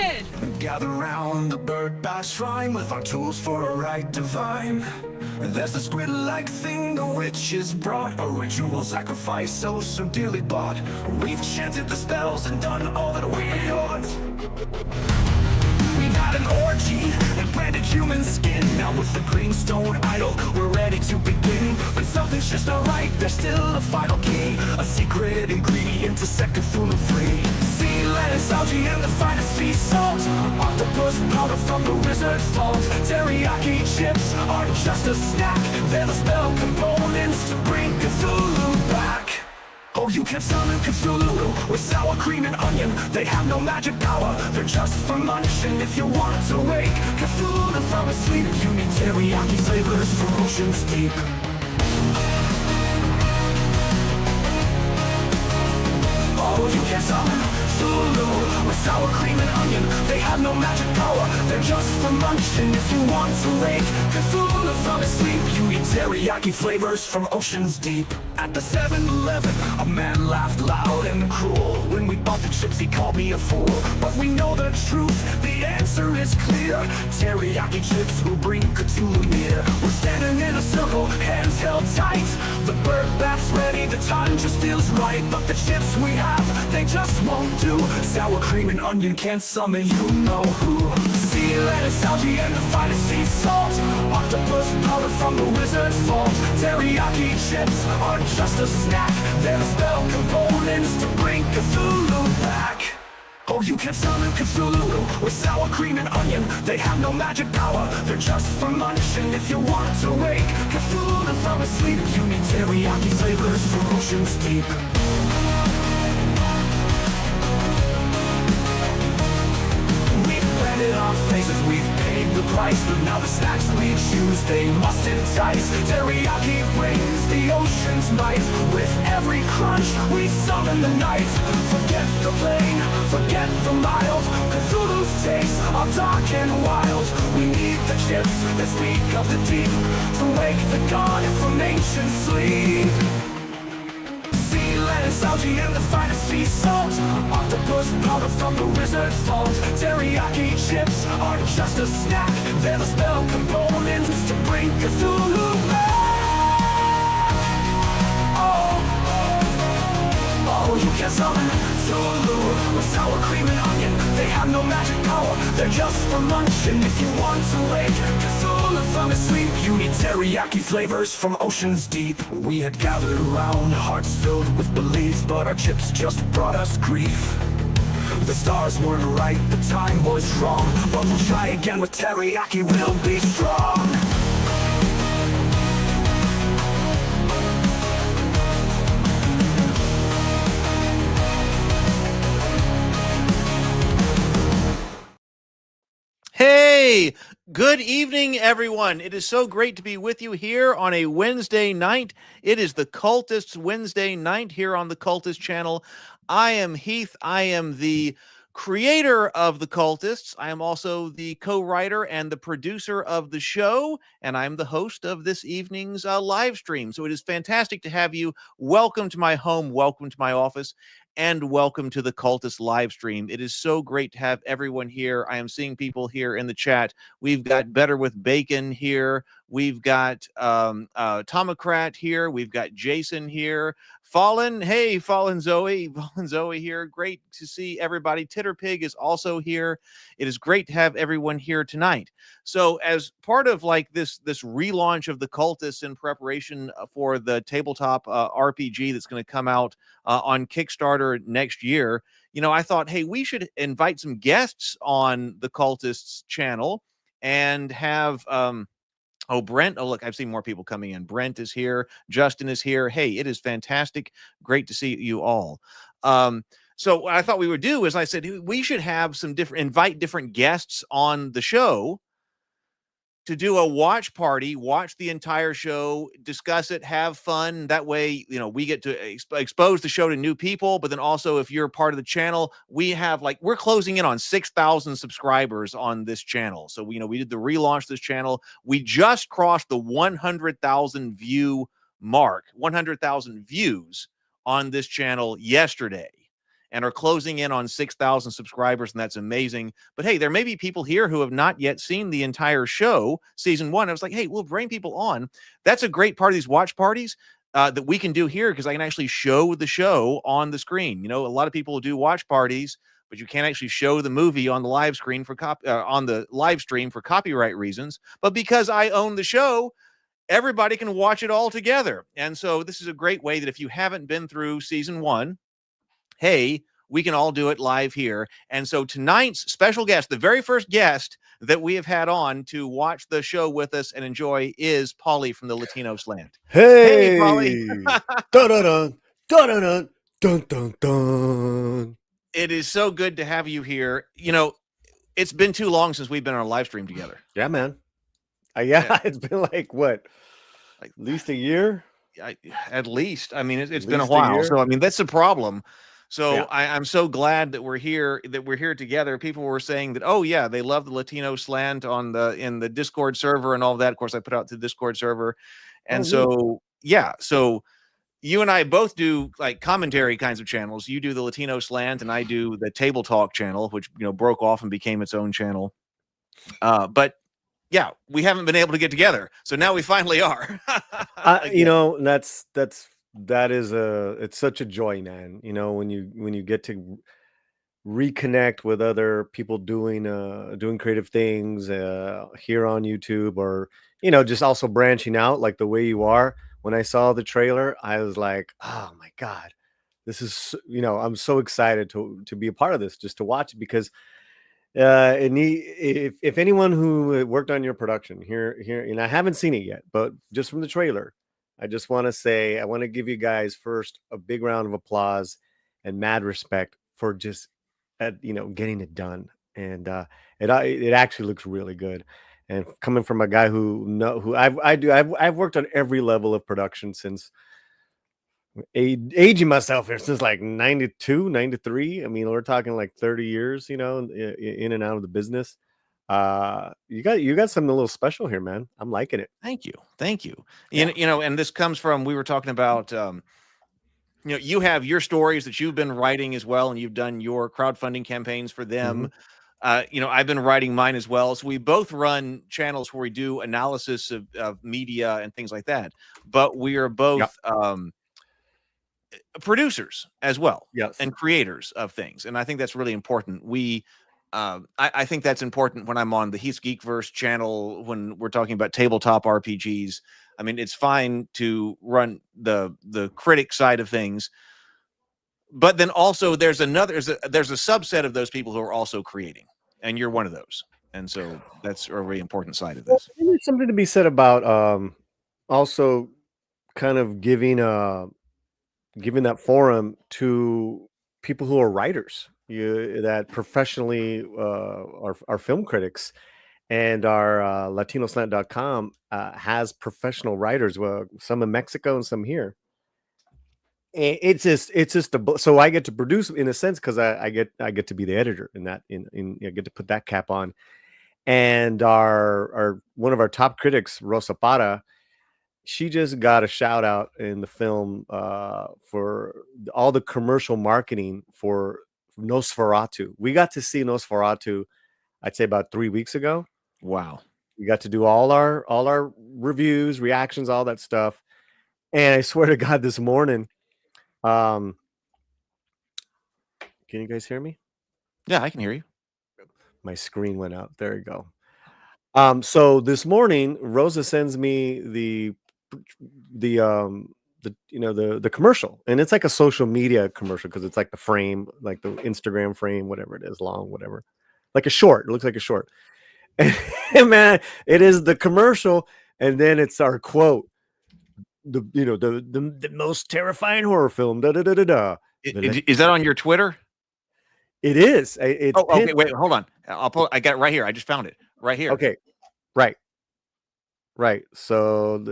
did! Gather round the bird bath shrine with our tools for a rite divine. There's this squid-like thing the witches brought, a ritual sacrifice so dearly bought. We've chanted the spells and done all that we ought. We've had an orgy and planted human skin. Now with the green stone idol, we're ready to begin. But something's just not right, there's still a final key, a secret ingredient to set Cthulhu free. Sea lettuce, algae, and the finest sea salt, octopus powder from the wizard's vault. Teriyaki chips aren't just a snack, they're the spell components to bring Cthulhu back. Oh, you can summon Cthulhu with sour cream and onion. They have no magic power, they're just for munching. If you want to wake Cthulhu from his sleep, you need teriyaki flavors from oceans deep. Oh, you can summon Cthulhu with sour cream and onion. They have no magic power, they're just for munching. If you want to wake Cthulhu from his sleep, you eat teriyaki flavors from oceans deep. At the 7-Eleven, a man laughed loud and cruel. When we bought the chips, he called me a fool. But we know the truth, the answer is clear. Teriyaki chips will bring Cthulhu near. We're standing in a circle, hands held tight. The bird bath's ready, the time just feels right. But the chips we have, they just won't do. Sour cream and onion can't summon you know who. Sea lettuce, algae, and the finest sea salt, octopus powder from the wizard's vault. Teriyaki chips aren't just a snack, they're the spell components to bring Cthulhu back. Oh, you can summon Cthulhu with sour cream and onion. They have no magic power, they're just for munching. If you want to wake Cthulhu from his sleep, you need teriyaki flavors from oceans deep. Our faces, we've paid the price, but now the snacks we choose, they must entice. Teriyaki brings the ocean's might. With every crunch, we summon the night. Forget the plain, forget the mild, Cthulhu's tastes are dark and wild. We need the chips that speak of the deep, to wake the god from ancient sleep. Lettuce, algae, and the finest sea salt, octopus powder from the wizard's vault. Teriyaki chips aren't just a snack, they're the spell components to bring Cthulhu back. Oh, you can summon Cthulhu with sour cream and onion. They have no magic power, they're just for munching. If you want to wake Cthulhu from his sleep, you need teriyaki flavors from oceans deep. We had gathered around, hearts filled with belief, but our chips just brought us grief. The stars weren't right, the time was wrong, but we'll try again with teriyaki, we'll be strong. Hey, good evening, everyone. It is so great to be with you here on a Wednesday night. It is the Cultists Wednesday night here on the Cultist channel. I am Heath. I am the creator of the Cultists. I am also the co-writer and the producer of the show, and I'm the host of this evening's live stream. So it is fantastic to have you. Welcome to my home. Welcome to my office. And welcome to the Cultist live stream. It is so great to have everyone here. I am seeing people here in the chat. We've got Better with Bacon here. We've got Tomocrat here. We've got Jason here. Fallen, hey, Fallen Zoe here. Great to see everybody. Titterpig is also here. It is great to have everyone here tonight. So as part of like this relaunch of the Cultists in preparation for the tabletop RPG that's going to come out on Kickstarter next year, you know, I thought, hey, we should invite some guests on the Cultists channel and have oh, Brent. Oh, look, I've seen more people coming in. Brent is here. Justin is here. Hey, it is fantastic. Great to see you all. So what I thought we would do is I said, we should have some invite different guests on the show to do a watch party, watch the entire show, discuss it, have fun. That way, you know, we get to expose the show to new people. But then also, if you're part of the channel, we have we're closing in on 6,000 subscribers on this channel. So, you know, we did the relaunch of this channel. We just crossed the 100,000 view mark, 100,000 views on this channel yesterday. and are closing in on 6,000 subscribers, and that's amazing. But hey, there may be people here who have not yet seen the entire show, season one. I was like, hey, we'll bring people on. That's a great part of these watch parties. That we can do here, because I can actually show the show on the screen. You know, a lot of people do watch parties, but you can't actually show the movie on the live screen for on the live stream for copyright reasons. But because I own the show, everybody can watch it all together. And so this is a great way that if you haven't been through season one, hey, we can all do it live here. And so tonight's special guest, the very first guest that we have had on to watch the show with us and enjoy, is Paulie from the Latino Slant. Hey, Paulie. Dun dun dun dun dun dun dun dun. It is so good to have you here. You know, it's been too long since we've been on a live stream together. Yeah, man. Yeah, it's been like what? Like at least a year? At least. I mean, it's been a while. So I mean, that's the problem. So yeah. I'm so glad that we're here together. People were saying that, oh yeah, they love the Latino Slant in the Discord server and all of that. Of course, I put out to the Discord server. And so yeah, so you and I both do like commentary kinds of channels. You do the Latino Slant and I do the Table Talk channel, which, you know, broke off and became its own channel. But yeah, we haven't been able to get together. So now we finally are. You know, it's such a joy, man. You know, when you get to reconnect with other people doing creative things here on YouTube, or, you know, just also branching out like the way you are. When I saw the trailer, I was like, oh my God, this is, you know, I'm so excited to be a part of this, just to watch it, because if anyone who worked on your production here, and I haven't seen it yet, but just from the trailer, I just want to say, I want to give you guys first a big round of applause and mad respect for just, you know, getting it done. And it actually looks really good. And coming from a guy I've worked on every level of production since aging myself here since like 92, 93. I mean, we're talking like 30 years, you know, in and out of the business. You got something a little special here, man. I'm liking it. Thank you. Yeah. You know, and this comes from, we were talking about, you know, you have your stories that you've been writing as well, and you've done your crowdfunding campaigns for them. You know, I've been writing mine as well. So we both run channels where we do analysis of media and things like that. But we are both producers as well, and creators of things. And I think that's really important. I think that's important when I'm on the Heath's Geekverse channel, when we're talking about tabletop RPGs. I mean, it's fine to run the critic side of things, but then also there's a subset of those people who are also creating, and you're one of those. And so that's a really important side of this. Well, there's something to be said about also kind of giving that forum to people who are writers, that professionally are film critics. And our LatinoSlant.com has professional writers, well, some in Mexico and some here. And it's just so I get to produce in a sense, because I get to be the editor in that, I get to put that cap on. And our one of our top critics, Rosa Para, she just got a shout out in the film for all the commercial marketing for Nosferatu. We got to see Nosferatu, I'd say about 3 weeks ago. Wow. We got to do all our reviews, reactions, all that stuff. And I swear to God, this morning, can you guys hear me? Yeah, I can hear you. My screen went out. There you go. So this morning, Rosa sends me the commercial, and it's like a social media commercial, because it's like the frame, like the Instagram frame, whatever it is, long, whatever, like a short. It looks like a short. And man, it is the commercial, and then it's our quote: the most terrifying horror film. Da da da da da. Is that on your Twitter? It is. It's okay. Wait, hold on. I got it right here. I just found it right here. Okay, right. So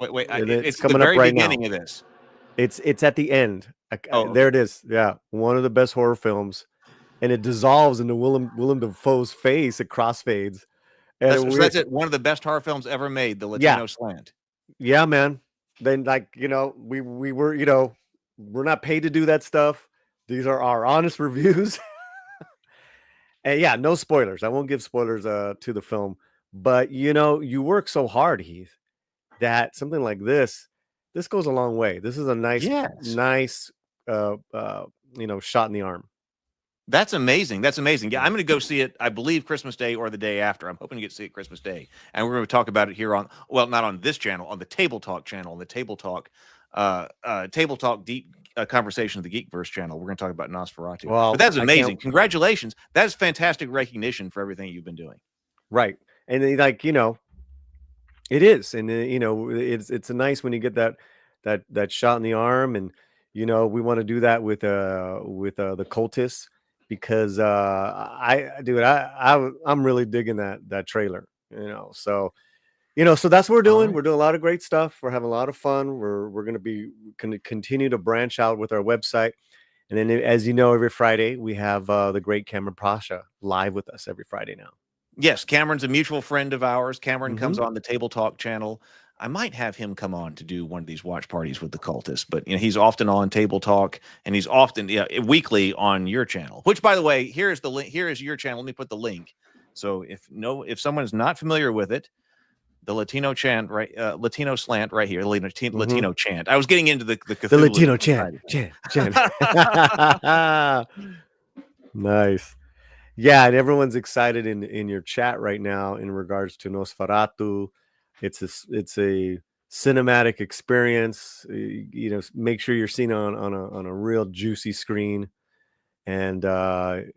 wait. It's coming the very up right beginning now. Of this. It's at the end. There it is. Yeah, one of the best horror films. And it dissolves into Willem Dafoe's face. It crossfades. And that's it. One of the best horror films ever made, the Latino Slant. Yeah, man. Then, like, you know, we were, you know, we're not paid to do that stuff, These are our honest reviews. And yeah, no spoilers. I won't give spoilers to the film. But you work so hard, Heath, that something like this goes a long way. This is a Yes. nice uh uh shot in the arm. That's amazing. That's amazing. Yeah, Yeah. I'm going to go see it, I believe, Christmas Day or the day after. I'm hoping to get to see it Christmas Day. And we're going to talk about it here on, well, not on this channel, on the Table Talk channel, on the Table Talk Deep Conversation of the Geekverse channel. We're going to talk about Nosferatu. But Well, that's I amazing. can't. Congratulations. That's fantastic recognition for everything you've been doing. Right. And then, it is, and it's nice when you get that shot in the arm, and we want to do that with the cultists, because I'm really digging that trailer, so that's what we're All doing. right. We're doing a lot of great stuff. We're having a lot of fun. We're going to continue to branch out with our website, and then, as you know, every Friday we have the great Cameron Pasha live with us every Friday now. Yes, Cameron's a mutual friend of ours. Cameron comes Hmm. on the Table Talk channel. I might have him come on to do one of these watch parties with the cultists, but he's often on Table Talk, and he's often weekly on your channel. Which, by the way, here's the link. Here is your channel. Let me put the link. So if someone is not familiar with it, the Latino chant, right? Latino Slant, right here. Hmm. Latino chant. I was getting into the The Cthulhu Latino chant, side. chant. Nice. Yeah, and everyone's excited in your chat right now in regards to Nosferatu. It's a cinematic experience. Make sure you're seen on a real juicy screen, and I'm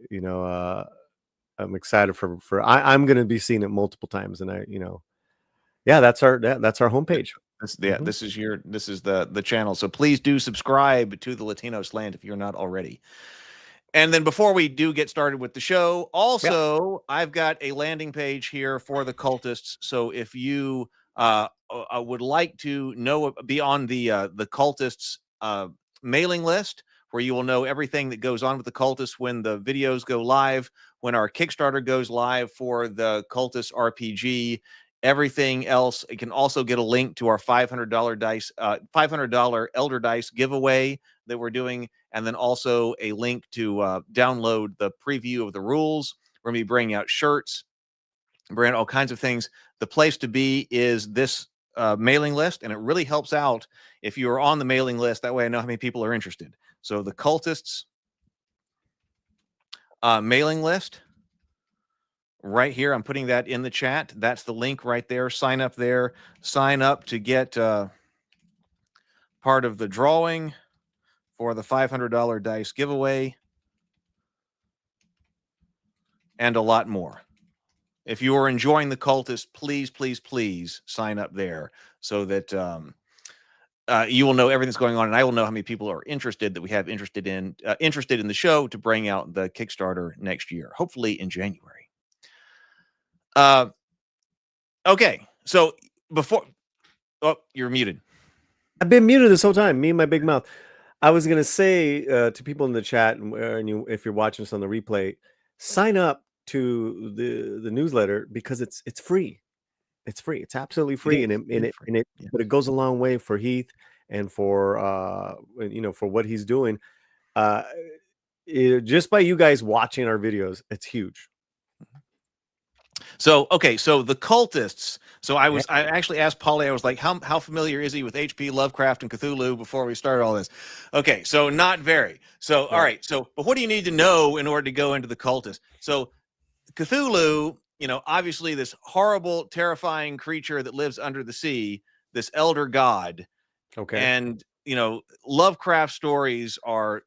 excited I'm going to be seeing it multiple times, and yeah, that's our homepage. Mhm. This is the channel. So please do subscribe to the Latino Slant if you're not already. And then before we do get started with the show, Yeah. also I've got a landing page here for the cultists. So if you would like to be on the cultists mailing list, where you will know everything that goes on with the cultists when the videos go live, when our Kickstarter goes live for the cultist RPG, everything else. You can also get a link to our $500 Elder Dice giveaway that we're doing, and then also a link to download the preview of the rules. We're going to be bringing out shirts, bringing all kinds of things. The place to be is this mailing list, and it really helps out if you are on the mailing list. That way I know how many people are interested. So the cultists mailing list right here, I'm putting that in the chat. That's the link right there. Sign up there. Sign up to get part of the drawing for the $500 dice giveaway, and a lot more. If you are enjoying the cultist, please, please, please sign up there so that you will know everything's going on, and I will know how many people are interested that we have interested in the show to bring out the Kickstarter next year, hopefully in January. Okay, so before, you're muted. I've been muted this whole time. Me and my big mouth. I was gonna say to people in the chat, and if you're watching this on the replay, sign up to the newsletter, because it's free. It's free. It's absolutely It free, is. and it It and is it free. and it Yeah. but it goes a long way for Heath, and for for what he's doing. Uh, just by you guys watching our videos, it's huge. So okay, so the cultists. So I Yeah. actually asked Paulie. I was like, how familiar is he with HP, Lovecraft, and Cthulhu before we started all this? Okay, so not very. So all Yeah. right. So but what do you need to know in order to go into the cultist? So Cthulhu, obviously this horrible, terrifying creature that lives under the sea, this elder god, Okay. and Lovecraft stories are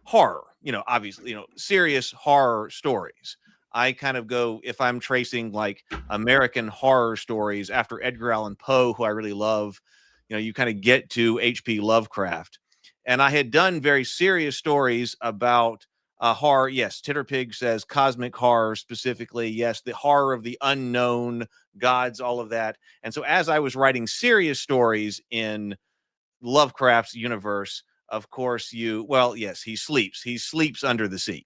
horror, obviously, serious horror stories. I kind of go, if I'm tracing like American horror stories after Edgar Allan Poe, who I really love, you kind of get to HP Lovecraft. And I had done very serious stories about horror. Yes, Titterpig says cosmic horror specifically. Yes, the horror of the unknown, gods, all of that. And so as I was writing serious stories in Lovecraft's universe, of course, yes, he sleeps. He sleeps under the sea.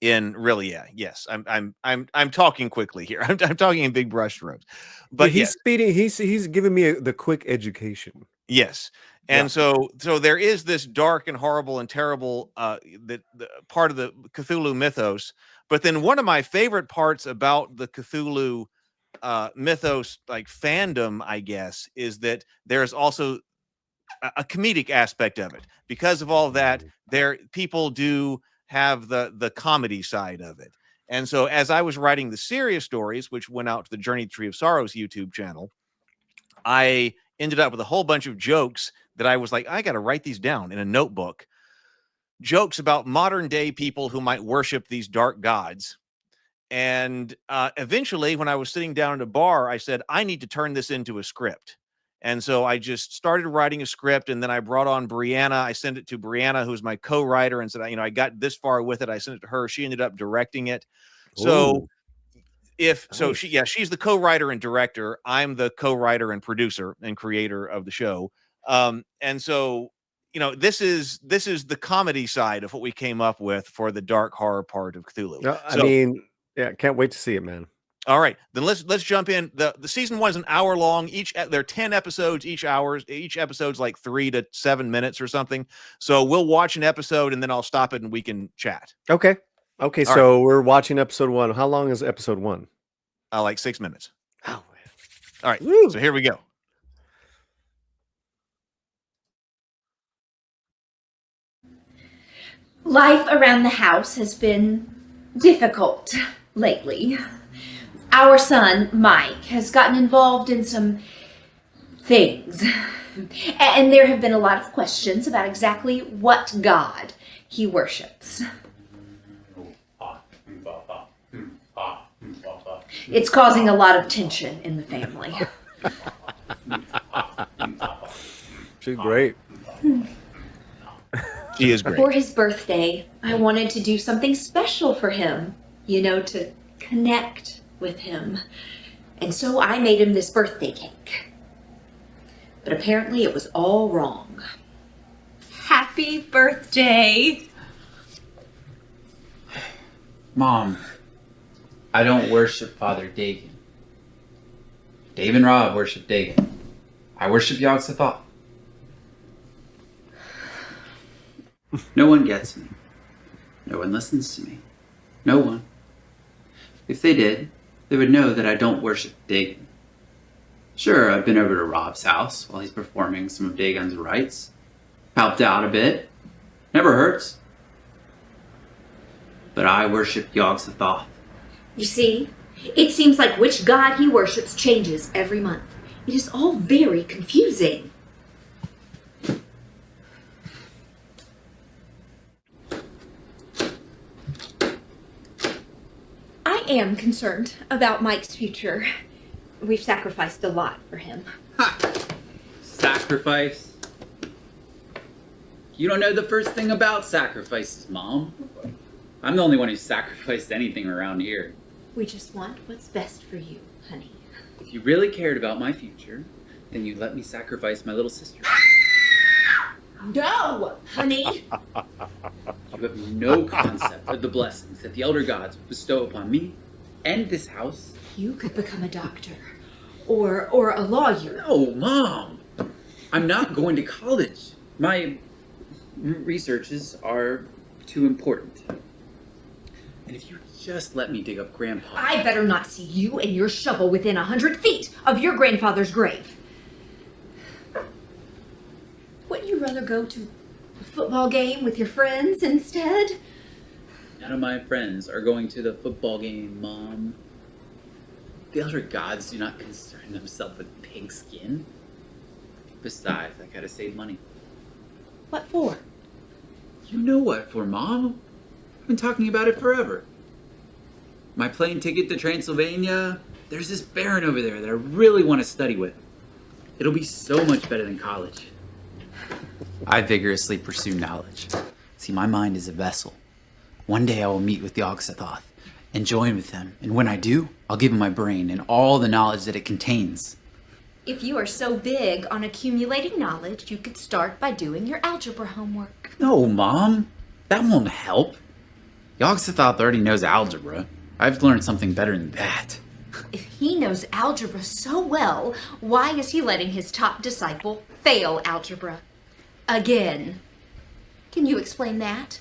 Yes. I'm talking quickly here. I'm talking in big brush strokes. Yeah, But he's yes, speeding. He's giving me the quick education. Yes. Yeah. And so there is this dark and horrible and terrible the part of the Cthulhu mythos. But then one of my favorite parts about the Cthulhu mythos, like fandom, I guess, is that there's also a comedic aspect of it. Because of all that, Mhm. there people do have the comedy side of it. And so as I was writing the serious stories, which went out to the Journey Tree of Sorrows YouTube channel, I ended up with a whole bunch of jokes that I was like, I got to write these down in a notebook. Jokes about modern day people who might worship these dark gods. And eventually, when I was sitting down at a bar, I said, I need to turn this into a script. And so I just started writing a script, and then I brought on Brianna. I sent it to Brianna, who's my co-writer, and said, I got this far with it. I sent it to her. She ended up directing it. So Ooh, yeah, nice. she's the co-writer and director. I'm the co-writer and producer and creator of the show. And so this is the comedy side of what we came up with for the dark horror part of Cthulhu. I So mean, yeah, can't wait to see it, man. all right, then let's jump in. The season 1 is an hour long. There are 10 episodes each episode's like 3 to 7 minutes or something. So we'll watch an episode and then I'll stop it and we can chat. Okay. Okay, All right. so we're watching episode 1. How long is episode 1? Like 6 minutes. Oh, All right. So woo. here we go. Life around the house has been difficult lately. Our son, Mike, has gotten involved in some things. And there have been a lot of questions about exactly what God he worships. It's causing a lot of tension in the family. She's great. She is great. For his birthday, I wanted to do something special for him, to connect with him. And so I made him this birthday cake. But apparently it was all wrong. Happy birthday! Mom, I don't worship Father Dagon. Dave and Rob worship Dagon. I worship Yog-Sothoth. No one gets me. No one listens to me. No one. If they did, they would know that I don't worship Dagon. Sure, I've been over to Rob's house while he's performing some of Dagon's rites. Helped out a bit. Never hurts. But I worship Yog-Sothoth. You see, it seems like which god he worships changes every month. It is all very confusing. I am concerned about Mike's future. We've sacrificed a lot for him. Ha! Sacrifice? You don't know the first thing about sacrifices, Mom. I'm the only one who's sacrificed anything around here. We just want what's best for you, honey. If you really cared about my future, then you'd let me sacrifice my little sister. No, honey! You have no concept of the blessings that the elder gods would bestow upon me and this house. You could become a doctor or a lawyer. No, Mom! I'm not going to college. My researches are too important. And if you just let me dig up Grandpa... I better not see you and your shovel within 100 feet of your grandfather's grave. Wouldn't you rather go to a football game with your friends instead? None of my friends are going to the football game, Mom. The elder gods do not concern themselves with pigskin. Besides, I gotta save money. What for? You know what for, Mom? I've been talking about it forever. My plane ticket to Transylvania, there's this baron over there that I really want to study with. It'll be so much better than college. I vigorously pursue knowledge. See, my mind is a vessel. One day I will meet with Yog-Sothoth and join with him. And when I do, I'll give him my brain and all the knowledge that it contains. If you are so big on accumulating knowledge, you could start by doing your algebra homework. No, Mom. That won't help. Yog-Sothoth already knows algebra. I've learned something better than that. If He knows algebra so well. Why is he letting his top disciple fail algebra? Again. Can you explain that?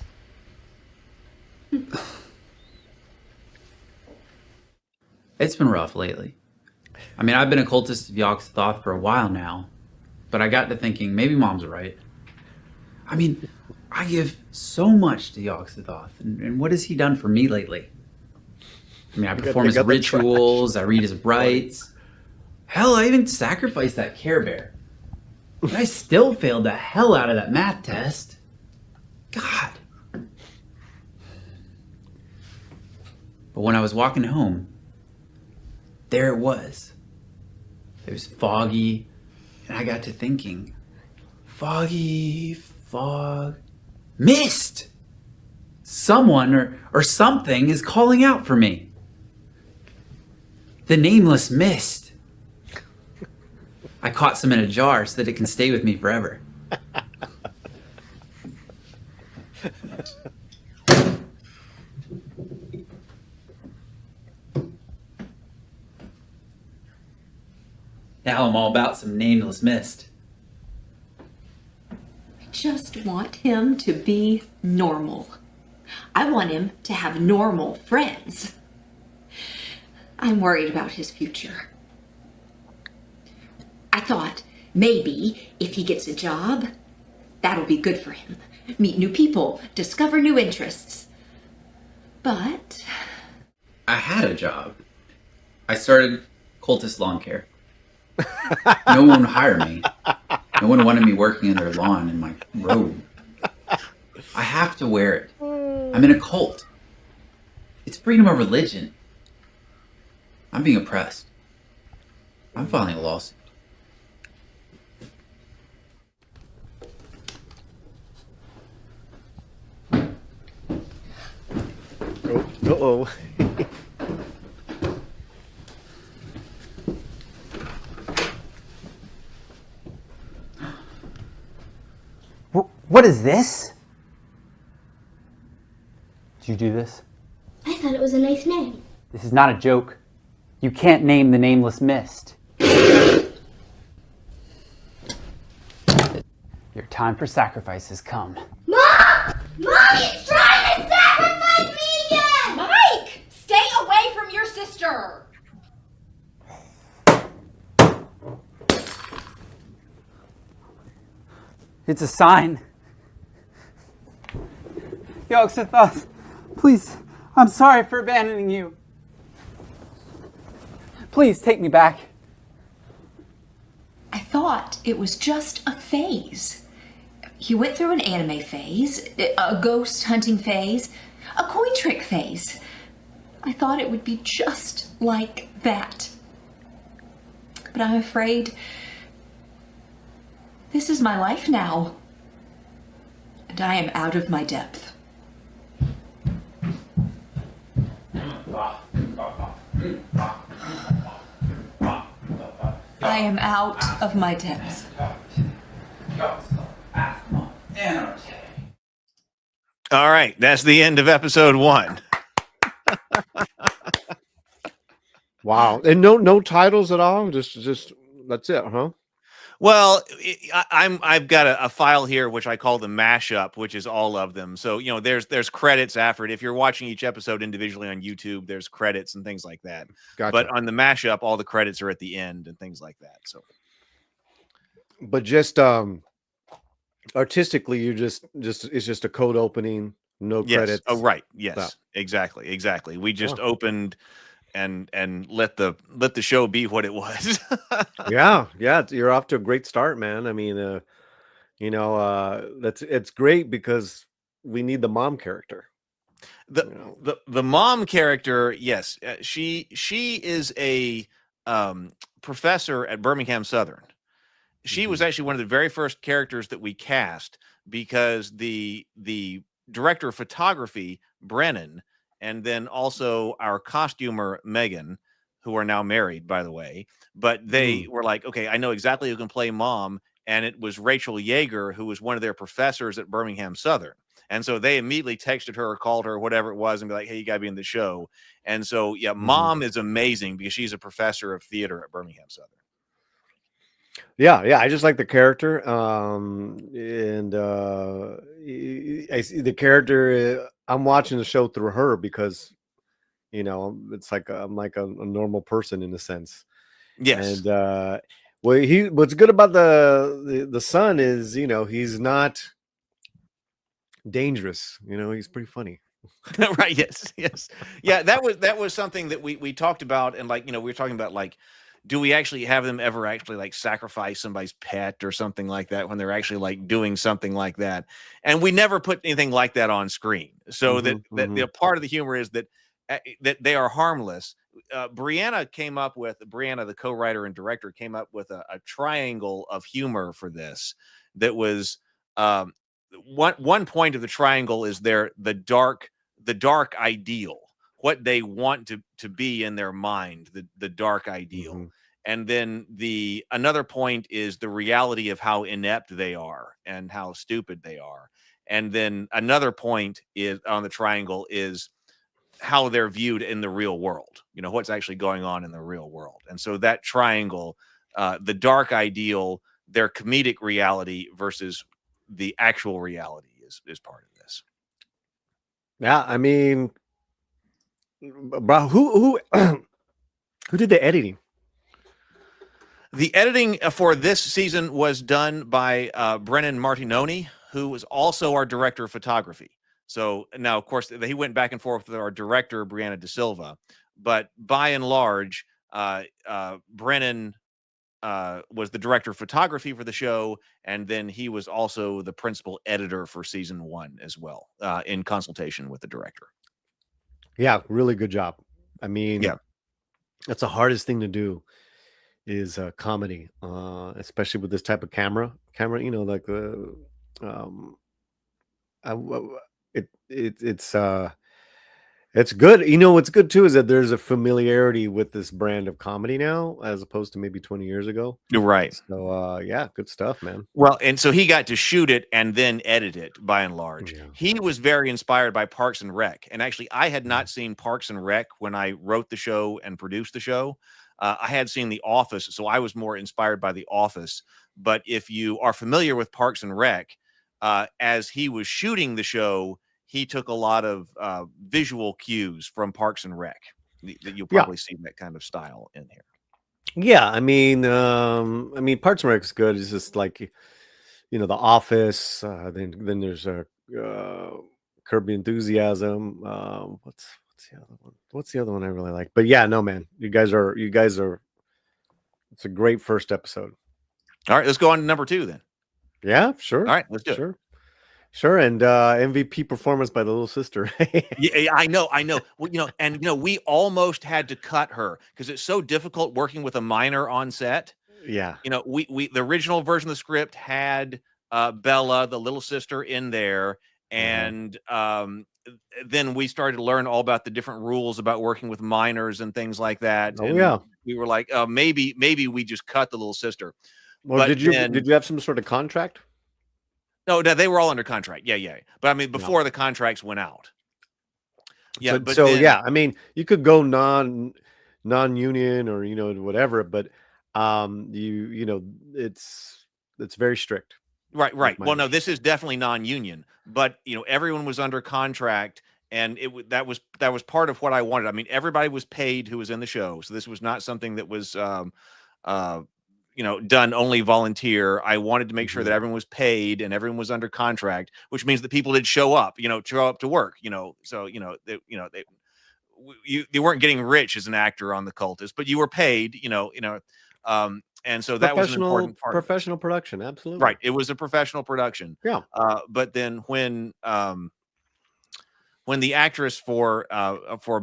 It's been rough lately. I mean, I've been a cultist of Yogg-Sothoth for a while now, but I got to thinking maybe Mom's right. I mean, I give so much to Yogg-Sothoth, and what has he done for me lately? I mean, I perform his rituals, I read his rites. Hell, I even sacrificed that Care Bear. But I still failed the hell out of that math test. God. But when I was walking home, there it was. It was foggy, and I got to thinking, foggy, fog, mist! Someone or something is calling out for me. The nameless mist. I caught some in a jar so that it can stay with me forever. Now I'm all about some nameless mist. I just want him to be normal. I want him to have normal friends. I'm worried about his future. I thought maybe if he gets a job, that'll be good for him. Meet new people, discover new interests. But I had a job. I started Cultist Lawn Care. No one would hire me. No one wanted me working in their lawn in my robe. I have to wear it. I'm in a cult. It's freedom of religion. I'm being oppressed. I'm filing a lawsuit. Uh-oh. What is this? Did you do this? I thought it was a nice name. This is not a joke. You can't name the nameless mist. Your time for sacrifice has come. Mom! Mommy's trying to sacrifice me again! Mike, stay away from your sister. It's a sign. Yogg-Sothoth, please, I'm sorry for abandoning you. Please take me back. I thought it was just a phase. He went through an anime phase, a ghost hunting phase, a coin trick phase. I thought it would be just like that. But I'm afraid this is my life now. And I am out of my depth. I am out of my depth. All right, that's the end of episode 1. Wow. And no titles at all? Just that's it, huh? Well, I've got a file here which I call the mashup, which is all of them. So there's credits after it. If you're watching each episode individually on YouTube, there's credits and things like that. Gotcha. But on the mashup, all the credits are at the end and things like that. So, But just artistically, you just it's just a code opening, no yes. credits. Oh, right. Yes, That. exactly. We just opened and let the show be what it was. Yeah, you're off to a great start, man. I mean, it's great because we need the mom character. The mom character, yes, she is a professor at Birmingham Southern. She was actually one of the very first characters that we cast because the director of photography, Brennan, and then also our costumer, Megan, who are now married, by the way. But they were like, okay, I know exactly who can play mom. And it was Rachel Yeager, who was one of their professors at Birmingham Southern. And so they immediately texted her or called her or whatever it was and be like, hey, you gotta be in the show. And so yeah, Mom is amazing because she's a professor of theater at Birmingham Southern. Yeah, I just like the character, and I see the character. I'm watching the show through her because it's like I'm like a normal person in a sense. Yes. And what's good about the son is he's not dangerous. He's pretty funny. Right. Yes. Yeah. That was something that we talked about. And like, we were talking about like, do we actually have them ever actually like sacrifice somebody's pet or something like that when they're actually like doing something like that? And we never put anything like that on screen. So that the part of the humor is that that they are harmless. Brianna, the co-writer and director, came up with a triangle of humor for this. That was one point of the triangle is the dark ideal, what they want to be in their mind, the dark ideal. And then another point is the reality of how inept they are and how stupid they are. And then another point is on the triangle is how they're viewed in the real world, what's actually going on in the real world. And so that triangle, the dark ideal, their comedic reality versus the actual reality is part of this. Yeah, I mean, bro, who who did the editing? The editing for this season was done by Brennan Martinoni, who was also our director of photography. So now, of course, he went back and forth with our director, Brianna De Silva. But by and large, Brennan was the director of photography for the show. And then he was also the principal editor for season 1 as well, in consultation with the director. Yeah, really good job. I mean, yeah, that's the hardest thing to do is comedy, especially with this type of camera, like the it's good. What's good too is that there's a familiarity with this brand of comedy now as opposed to maybe 20 years ago. you're right. So yeah, good stuff, man. Well, and so he got to shoot it and then edit it by and large. Yeah. He was very inspired by Parks and Rec. And actually, I had not seen Parks and Rec when I wrote the show and produced the show. I had seen The Office, so I was more inspired by The Office. But if you are familiar with Parks and Rec, as he was shooting the show, he took a lot of visual cues from Parks and Rec that you'll probably see that kind of style in here. Yeah, I mean, Parks and Rec's good. It's just like, The Office. Then there's a Curb Your Enthusiasm. What's the other one? What's the other one I really like? But yeah, no, man, you guys are. It's a great first episode. All right, let's go on to number 2 then. Yeah, sure. All right, let's do it. Sure, and MVP performance by the little sister. Yeah, I know. Well, and we almost had to cut her because it's so difficult working with a minor on set. Yeah. We the original version of the script had Bella, the little sister, in there, and then we started to learn all about the different rules about working with minors and things like that. Oh, and yeah. we were like, maybe we just cut the little sister. Well, But did you then- have some sort of contract? No, they were all under contract. Yeah. But I mean, before the contracts went out. Yeah. So yeah, I mean, you could go non-union or whatever, but it's very strict. Right. Well, no, this is definitely non-union, but everyone was under contract, and that was part of what I wanted. I mean, everybody was paid who was in the show, so this was not something that was done only volunteer. I wanted to make sure that everyone was paid and everyone was under contract, which means that people did show up to work, so you weren't getting rich as an actor on The Cultists, but you were paid, and so that was an important part. Professional production, absolutely. Right. It was a professional production. Yeah. But then when the actress for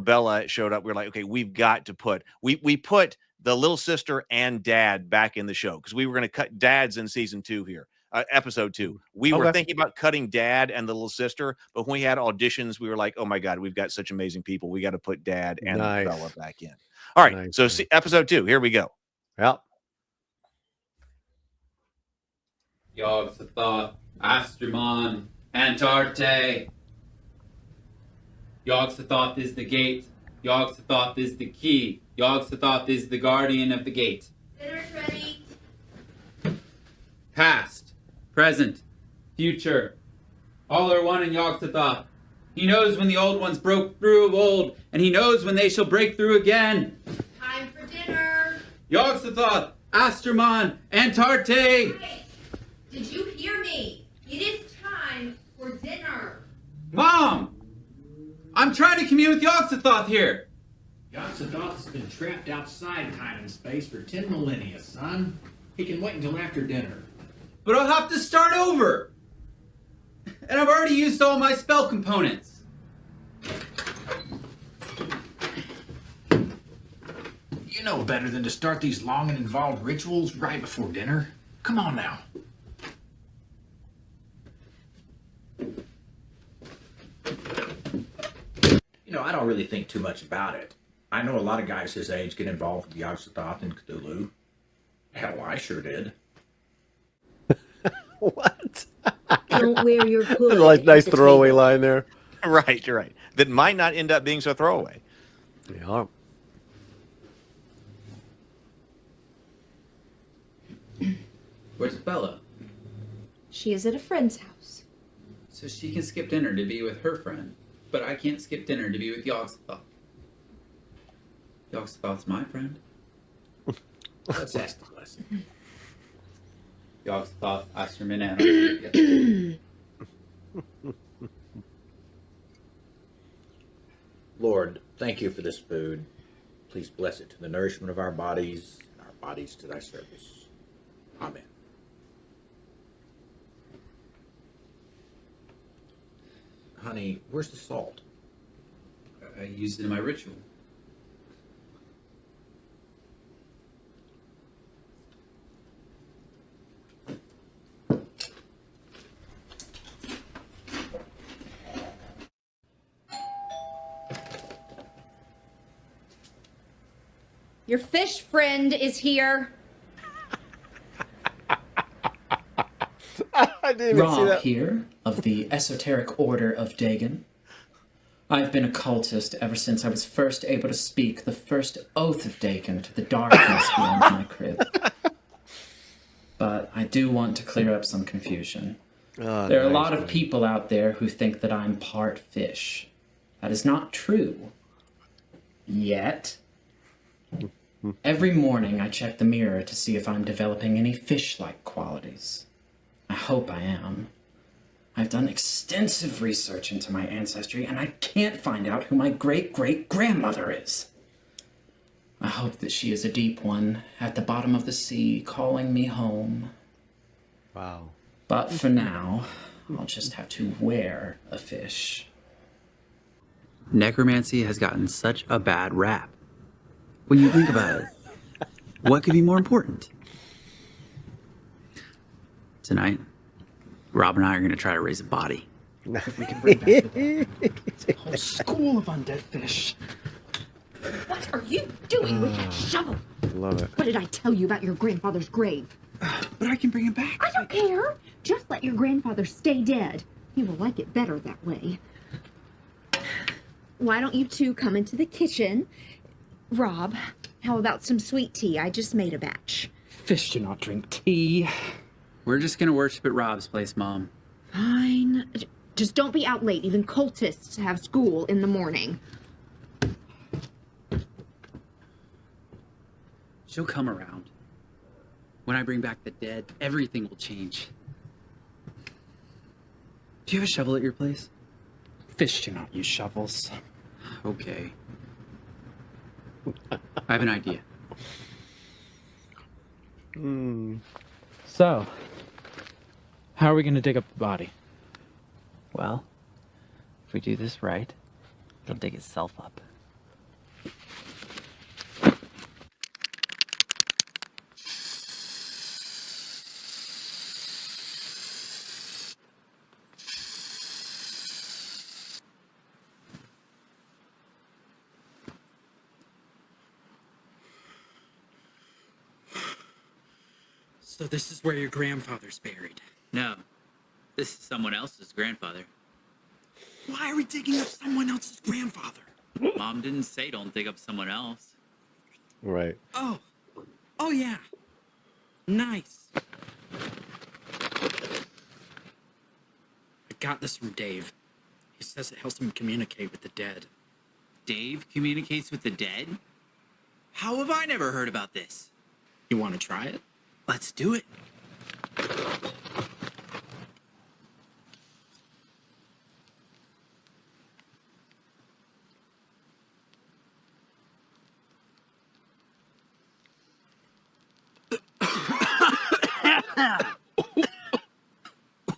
Bella showed up, we were like, okay, we've got to put we put the little sister and dad back in the show because we were going to cut dads in season 2 here, episode 2. We were thinking about cutting dad and the little sister, but when we had auditions, we were like, oh my God, we've got such amazing people. We got to put dad and Bella back in. All right. So episode 2, here we go. Yeah. Jag sa att Asterman Antarte. Yogg-Sothoth is the gate. Yogg-Sothoth is the key. Yogg-Sothoth is the guardian of the gate. Dinner's ready. Past, present, future. All are one in Yogg-Sothoth. He knows when the old ones broke through of old, and he knows when they shall break through again. Time for dinner. Yogg-Sothoth, Astermon, Antarte. Hey, did you hear me? It is time for dinner. Mom! I'm trying to commune with Yogg-Sothoth here. Yogg-Sothoth's been trapped outside time and space for 10 millennia, son. He can wait until after dinner. But I'll have to start over. And I've already used all my spell components. You know better than to start these long and involved rituals right before dinner. Come on now. You know, I don't really think too much about it. I know a lot of guys his age get involved with Yogg-Sothoth and Cthulhu. Hell, I sure did. What? Don't wear your hood. Like nice at the throwaway table. line there. Right, right. That might not end up being so throwaway. Yeah. Where's Bella? She is at a friend's house. So she can skip dinner to be with her friend, but I can't skip dinner to be with Yogg-Sothoth. Yogg-Sothoth's my friend. Let's ask the lesson. Yogg-Sothoth, Astermon, Lord, thank you for this food. Please bless it to the nourishment of our bodies, and our bodies to thy service. Amen. Honey, where's the salt? I used it in my ritual. Your fish friend is here. I didn't even see Rob that. here, of the Esoteric Order of Dagon. I've been a cultist ever since I was first able to speak the first oath of Dagon to the darkness beyond my crib. But I do want to clear up some confusion. There are a lot of people out there who think that I'm part fish. That is not true. Yet. Every morning I check the mirror to see if I'm developing any fish-like qualities. I hope I am. I've done extensive research into my ancestry, and I can't find out who my great-great-grandmother is. I hope that she is a deep one, at the bottom of the sea, calling me home. Wow. But for now, I'll just have to wear a fish. Necromancy has gotten such a bad rap. When you think about it, what could be more important? Tonight, Rob and I are going to try to raise a body. If we can bring back the whole school of undead fish. What are you doing with that shovel? Love it. What did I tell you about your grandfather's grave? But I can bring him back. I don't care. Just let your grandfather stay dead. He will like it better that way. Why don't you two come into the kitchen? Rob, how about some sweet tea? I just made a batch. Fish do not drink tea. We're just going to worship at Rob's place, Mom. Fine. Just don't be out late. Even cultists have school in the morning. She'll come around. When I bring back the dead, everything will change. Do you have a shovel at your place? Fish do not use shovels. Okay. I have an idea. So, how are we going to dig up the body? Well, if we do this right, it'll dig itself up. So this is where your grandfather's buried? No. This is someone else's grandfather. Why are we digging up someone else's grandfather? Mom didn't say don't dig up someone else. Right. Oh. Oh, yeah. Nice. I got this from Dave. He says it helps him communicate with the dead. Dave communicates with the dead? How have I never heard about this? You want to try it? Let's do it.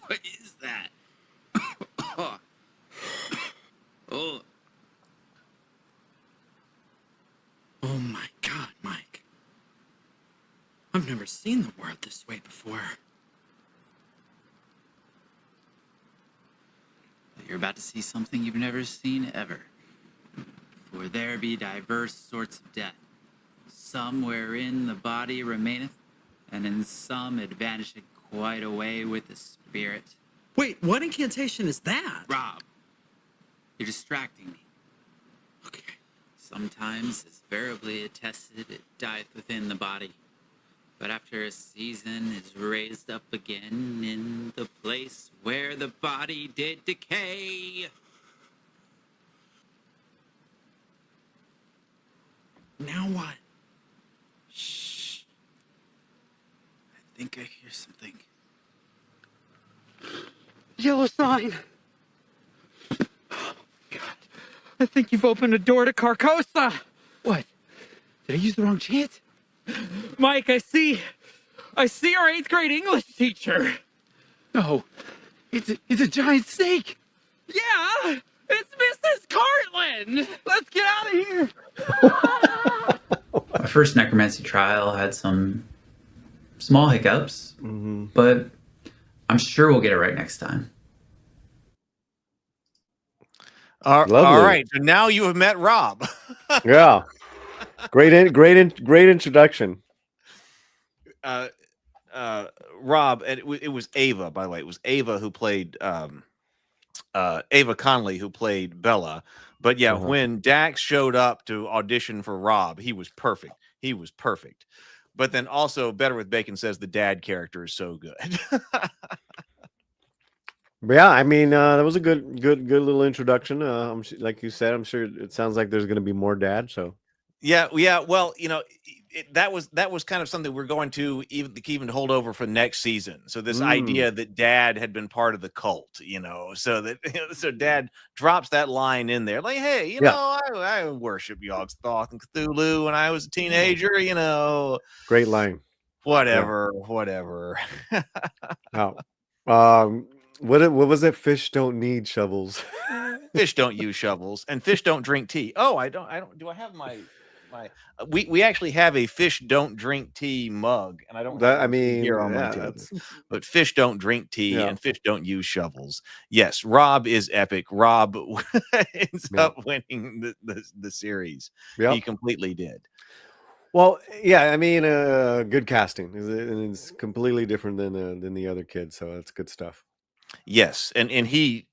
What is that? Oh. Oh my God, Mike. I've never seen the world this way before. You're about to see something you've never seen ever. For there be diverse sorts of death, some wherein the body remaineth, and in some it vanisheth quite away with the spirit. Wait, what incantation is that? Rob, you're distracting me. Okay. Sometimes, as variably attested, it dieth within the body, but after a season is raised up again in the place where the body did decay. Now what? Shh. I think I hear something. Yellow sign. God, I think you've opened a door to Carcosa. What? Did I use the wrong chant? Mike, I see our 8th grade English teacher. No, it's a giant snake. Yeah, it's Mrs. Cartland. Let's get out of here. My first necromancy trial had some small hiccups, but I'm sure we'll get it right next time. All right, so now you have met Rob. Yeah. Great introduction. Rob, and it was Ava, by the way. It was Ava who played Ava Conley, who played Bella. But yeah, when Dax showed up to audition for Rob, he was perfect. He was perfect. But then also, Better with Bacon says the dad character is so good. Yeah, I mean, that was a good little introduction. Like you said, I'm sure it sounds like there's going to be more dad. So yeah. Well, you know, that was kind of something we're going to even hold over for next season. So this idea that Dad had been part of the cult, you know, so that so Dad drops that line in there, like, hey, you know, I worship Yogg-Sothoth and Cthulhu when I was a teenager, you know. Great line. Whatever. Oh. What was it? Fish don't need shovels. Fish don't use shovels, and fish don't drink tea. Oh, I don't. Do I have my? We actually have a fish don't drink tea mug, and I don't. Here on my table. But fish don't drink tea, and fish don't use shovels. Yes, Rob is epic. Rob ends up winning the series. Yep. He completely did. Well, yeah, I mean, good casting. It's completely different than the other kids, so that's good stuff. Yes, and he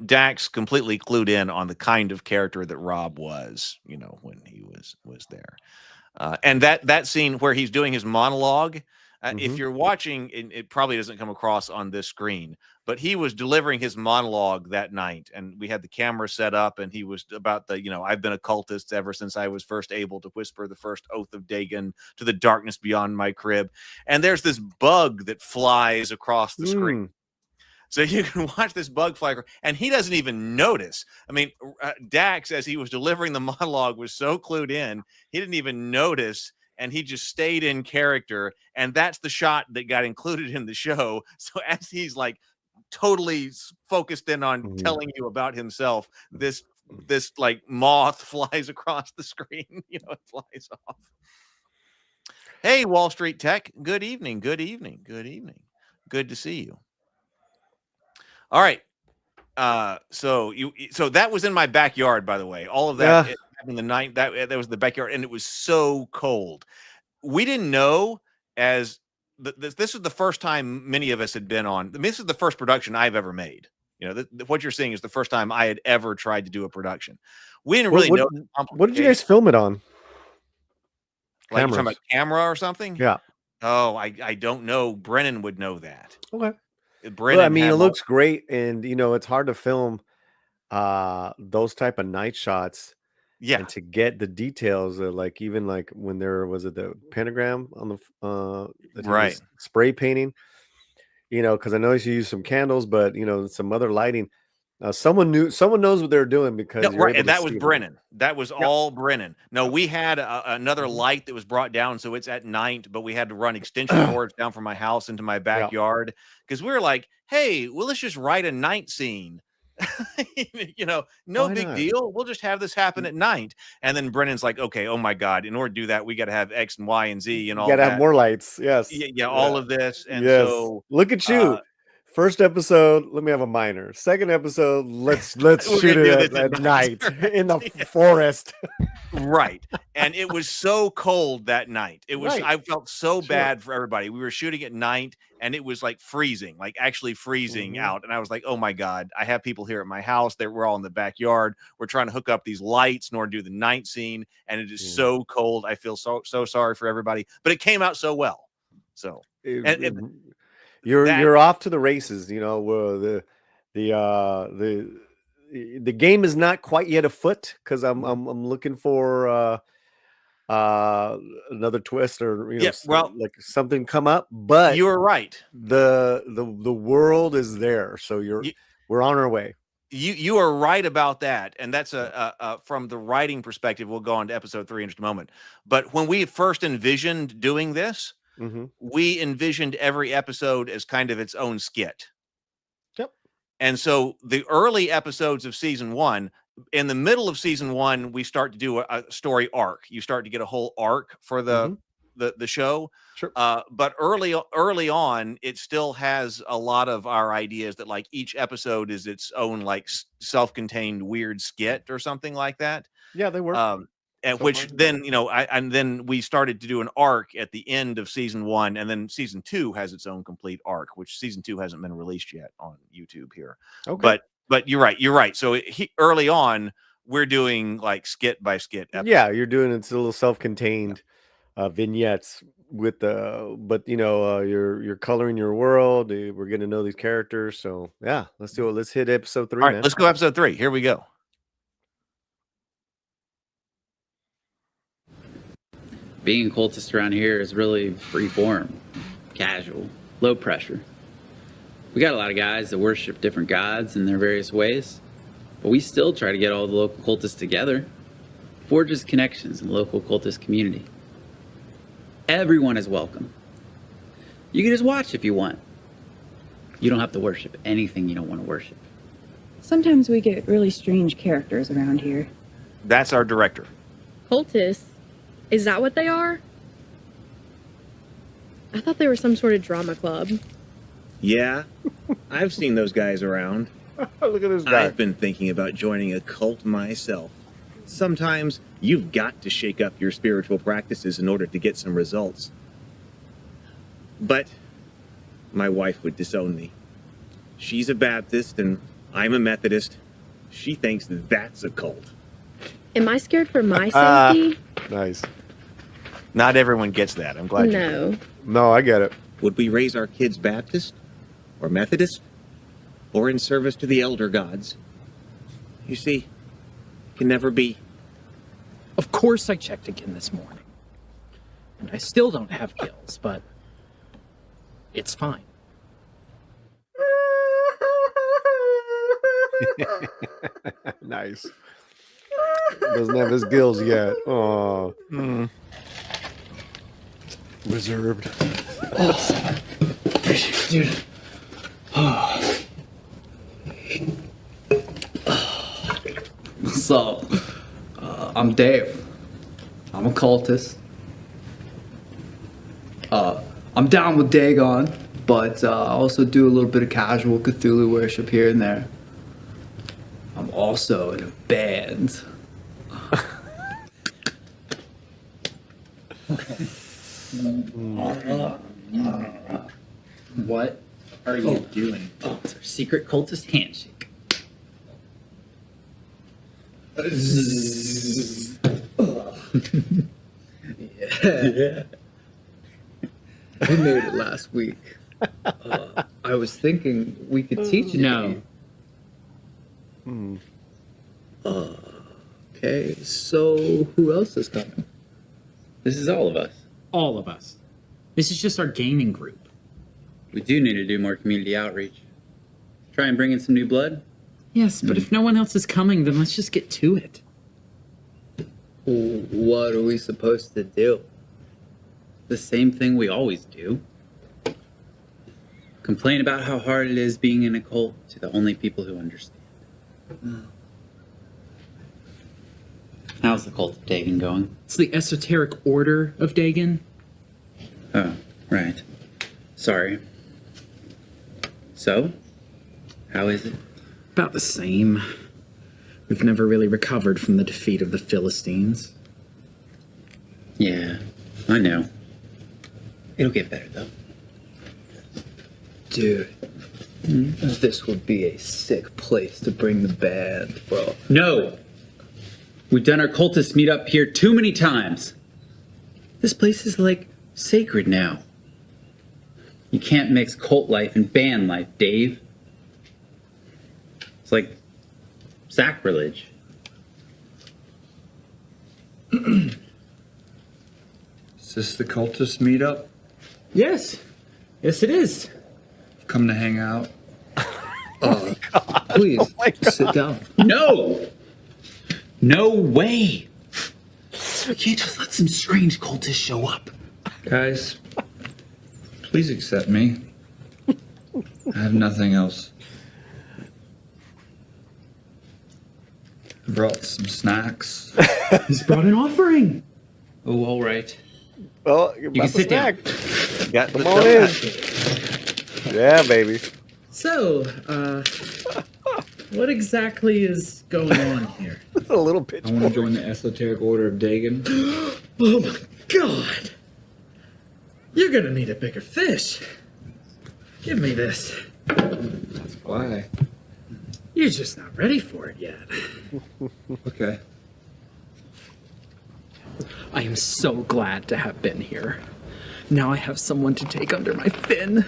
Dax completely clued in on the kind of character that Rob was, you know, when he was there. And that scene where he's doing his monologue, if you're watching, it probably doesn't come across on this screen, but he was delivering his monologue that night, and we had the camera set up, and he was about the, you know, I've been a cultist ever since I was first able to whisper the first oath of Dagon to the darkness beyond my crib. And there's this bug that flies across the screen. So you can watch this bug fly, and he doesn't even notice. I mean, Dax, as he was delivering the monologue, was so clued in, he didn't even notice, and he just stayed in character. And that's the shot that got included in the show. So as he's like totally focused in on telling you about himself, this like moth flies across the screen. You know, it flies off. Hey, Wall Street Tech. Good evening. Good to see you. All right. So that was in my backyard, by the way. All of that happened the night that was the backyard, and it was so cold. We didn't know as this is the first time many of us had been on. This is the first production I've ever made. You know, what you're seeing is the first time I had ever tried to do a production. We didn't really know. What did you guys film it on? Like you're talking Cameras. about camera or something? Yeah. Oh, I don't know. Brennan would know that. Okay. Brennan, well, I mean, it looks great, and you know, it's hard to film those type of night shots. Yeah. And to get the details, like even like when there was the pentagram on the that he was spray painting, you know, because I noticed you used some candles, but you know, some other lighting. Someone knows what they're doing because and that was Brennan. That was all Brennan. No, we had another light that was brought down, so it's at night, but we had to run extension cords down from my house into my backyard because we were like, hey, well, let's just write a night scene. You know, no big deal. We'll just have this happen at night. And then Brennan's like, okay, oh my God, in order to do that, we got to have X and Y and Z and all that. Got to have more lights. Yes. Yeah, all of this. And so look at you. First episode, let me have a minor. Second episode, let's shoot it at night in the forest. Right. And it was so cold that night. It was I felt so bad for everybody. We were shooting at night and it was like freezing, like actually freezing out. And I was like, oh my God, I have people here at my house. We're all in the backyard. We're trying to hook up these lights in order to do the night scene. And it is so cold. I feel so sorry for everybody, but it came out so well. So you're off to the races, you know. The game is not quite yet afoot because I'm looking for another twist or like something come up. But you were right. The world is there, so we're on our way. You are right about that, and that's from the writing perspective. We'll go on to episode 3 in just a moment. But when we first envisioned doing this. We envisioned every episode as kind of its own skit. Yep. And so the early episodes of season 1, in the middle of season 1, we start to do a story arc. You start to get a whole arc for the show. Sure. But early on, it still has a lot of our ideas that like each episode is its own like self-contained weird skit or something like that. Yeah, they were. And which then, you know, and then we started to do an arc at the end of season 1, and then season 2 has its own complete arc, which season 2 hasn't been released yet on YouTube here. Okay. But you're right. So early on, we're doing like skit by skit episodes. Yeah, you're doing it's a little self-contained vignettes with but you know, you're coloring your world. We're getting to know these characters. So yeah, let's do it. Let's hit episode 3. All right, let's go episode 3. Here we go. Being a cultist around here is really free form, casual, low pressure. We got a lot of guys that worship different gods in their various ways, but we still try to get all the local cultists together, forges connections in the local cultist community. Everyone is welcome. You can just watch if you want. You don't have to worship anything you don't want to worship. Sometimes we get really strange characters around here. That's our director. Cultists? Is that what they are? I thought they were some sort of drama club. Yeah, I've seen those guys around. Look at this guy. I've been thinking about joining a cult myself. Sometimes you've got to shake up your spiritual practices in order to get some results. But my wife would disown me. She's a Baptist and I'm a Methodist. She thinks that's a cult. Am I scared for my safety? Nice. Not everyone gets that. I'm glad. No, I get it. Would we raise our kids Baptist or Methodist or in service to the elder gods? You see, it can never be. Of course I checked again this morning. And I still don't have gills, but it's fine. Nice. Doesn't have his gills yet. Oh. Reserved. Oh. Dude. Oh. What's up? I'm Dave. I'm a cultist. I'm down with Dagon, but I also do a little bit of casual Cthulhu worship here and there. I'm also in a band. What are you doing? Oh, it's our secret cultist handshake. Yeah. I made it last week. I was thinking we could teach it. No. Okay, so who else is coming? This is all of us. All of us. This is just our gaming group. We do need to do more community outreach. Try and bring in some new blood. Yes, but if no one else is coming, then let's just get to it. What are we supposed to do? The same thing we always do. Complain about how hard it is being in a cult to the only people who understand. How's the cult of Dagon going? It's the esoteric order of Dagon. Oh, right. Sorry. So, how is it? About the same. We've never really recovered from the defeat of the Philistines. Yeah, I know. It'll get better, though. Dude, this would be a sick place to bring the band, bro. No! We've done our cultist meetup here too many times. This place is like sacred now. You can't mix cult life and band life, Dave. It's like sacrilege. Is this the cultist meetup? Yes. Yes, it is. Come to hang out. Please, sit down. No! No way! We can't just let some strange cultists show up. Guys, please accept me. I have nothing else. I brought some snacks. He's brought an offering. Oh, all right. Well, you can sit down. Got them on in. Yeah, baby. So, what exactly is going on here? A little pitch. I want to join the esoteric order of Dagon. Oh my god! You're gonna need a bigger fish. Give me this. Why? You're just not ready for it yet. Okay. I am so glad to have been here. Now I have someone to take under my fin.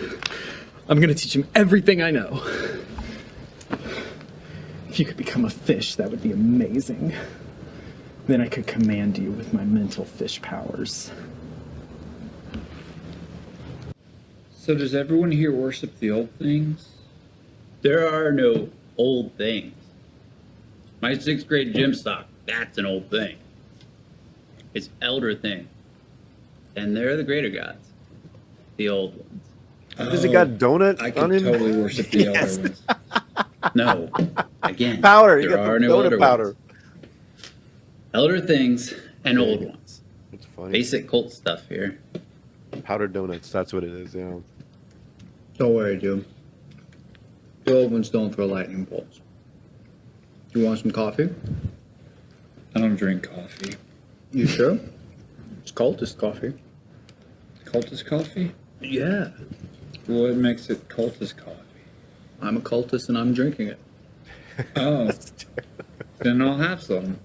I'm gonna teach him everything I know. If you could become a fish, that would be amazing. Then I could command you with my mental fish powers. So does everyone here worship the old things? There are no old things. My 6th grade gym sock, that's an old thing. It's elder thing. And they're the greater gods. The old ones. Does he got donut I on could him? totally worship the elder ones. No. Again, Powder. You there got are the no donut elder powder. ones. Elder things and old ones. It's funny. Basic cult stuff here. Powdered donuts. That's what it is. Yeah. Don't worry, dude. The old ones don't throw lightning bolts. You want some coffee? I don't drink coffee. You sure? It's cultist coffee. Cultist coffee? Yeah. What makes it cultist coffee? I'm a cultist and I'm drinking it. Oh. Then I'll have some.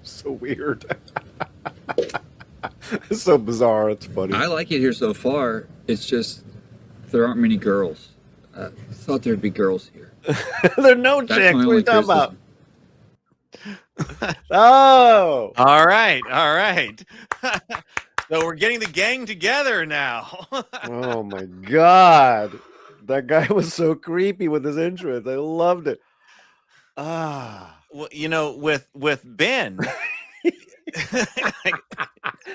So weird. It's so bizarre. It's funny. I like it here so far. It's just there aren't many girls. I thought there'd be girls here. There are no That's chicks. my What are you only talking about? criticism. Oh. All right, all right. So we're getting the gang together now. Oh my god. That guy was so creepy with his entrance. I loved it. Ah. Well, you know, with Ben.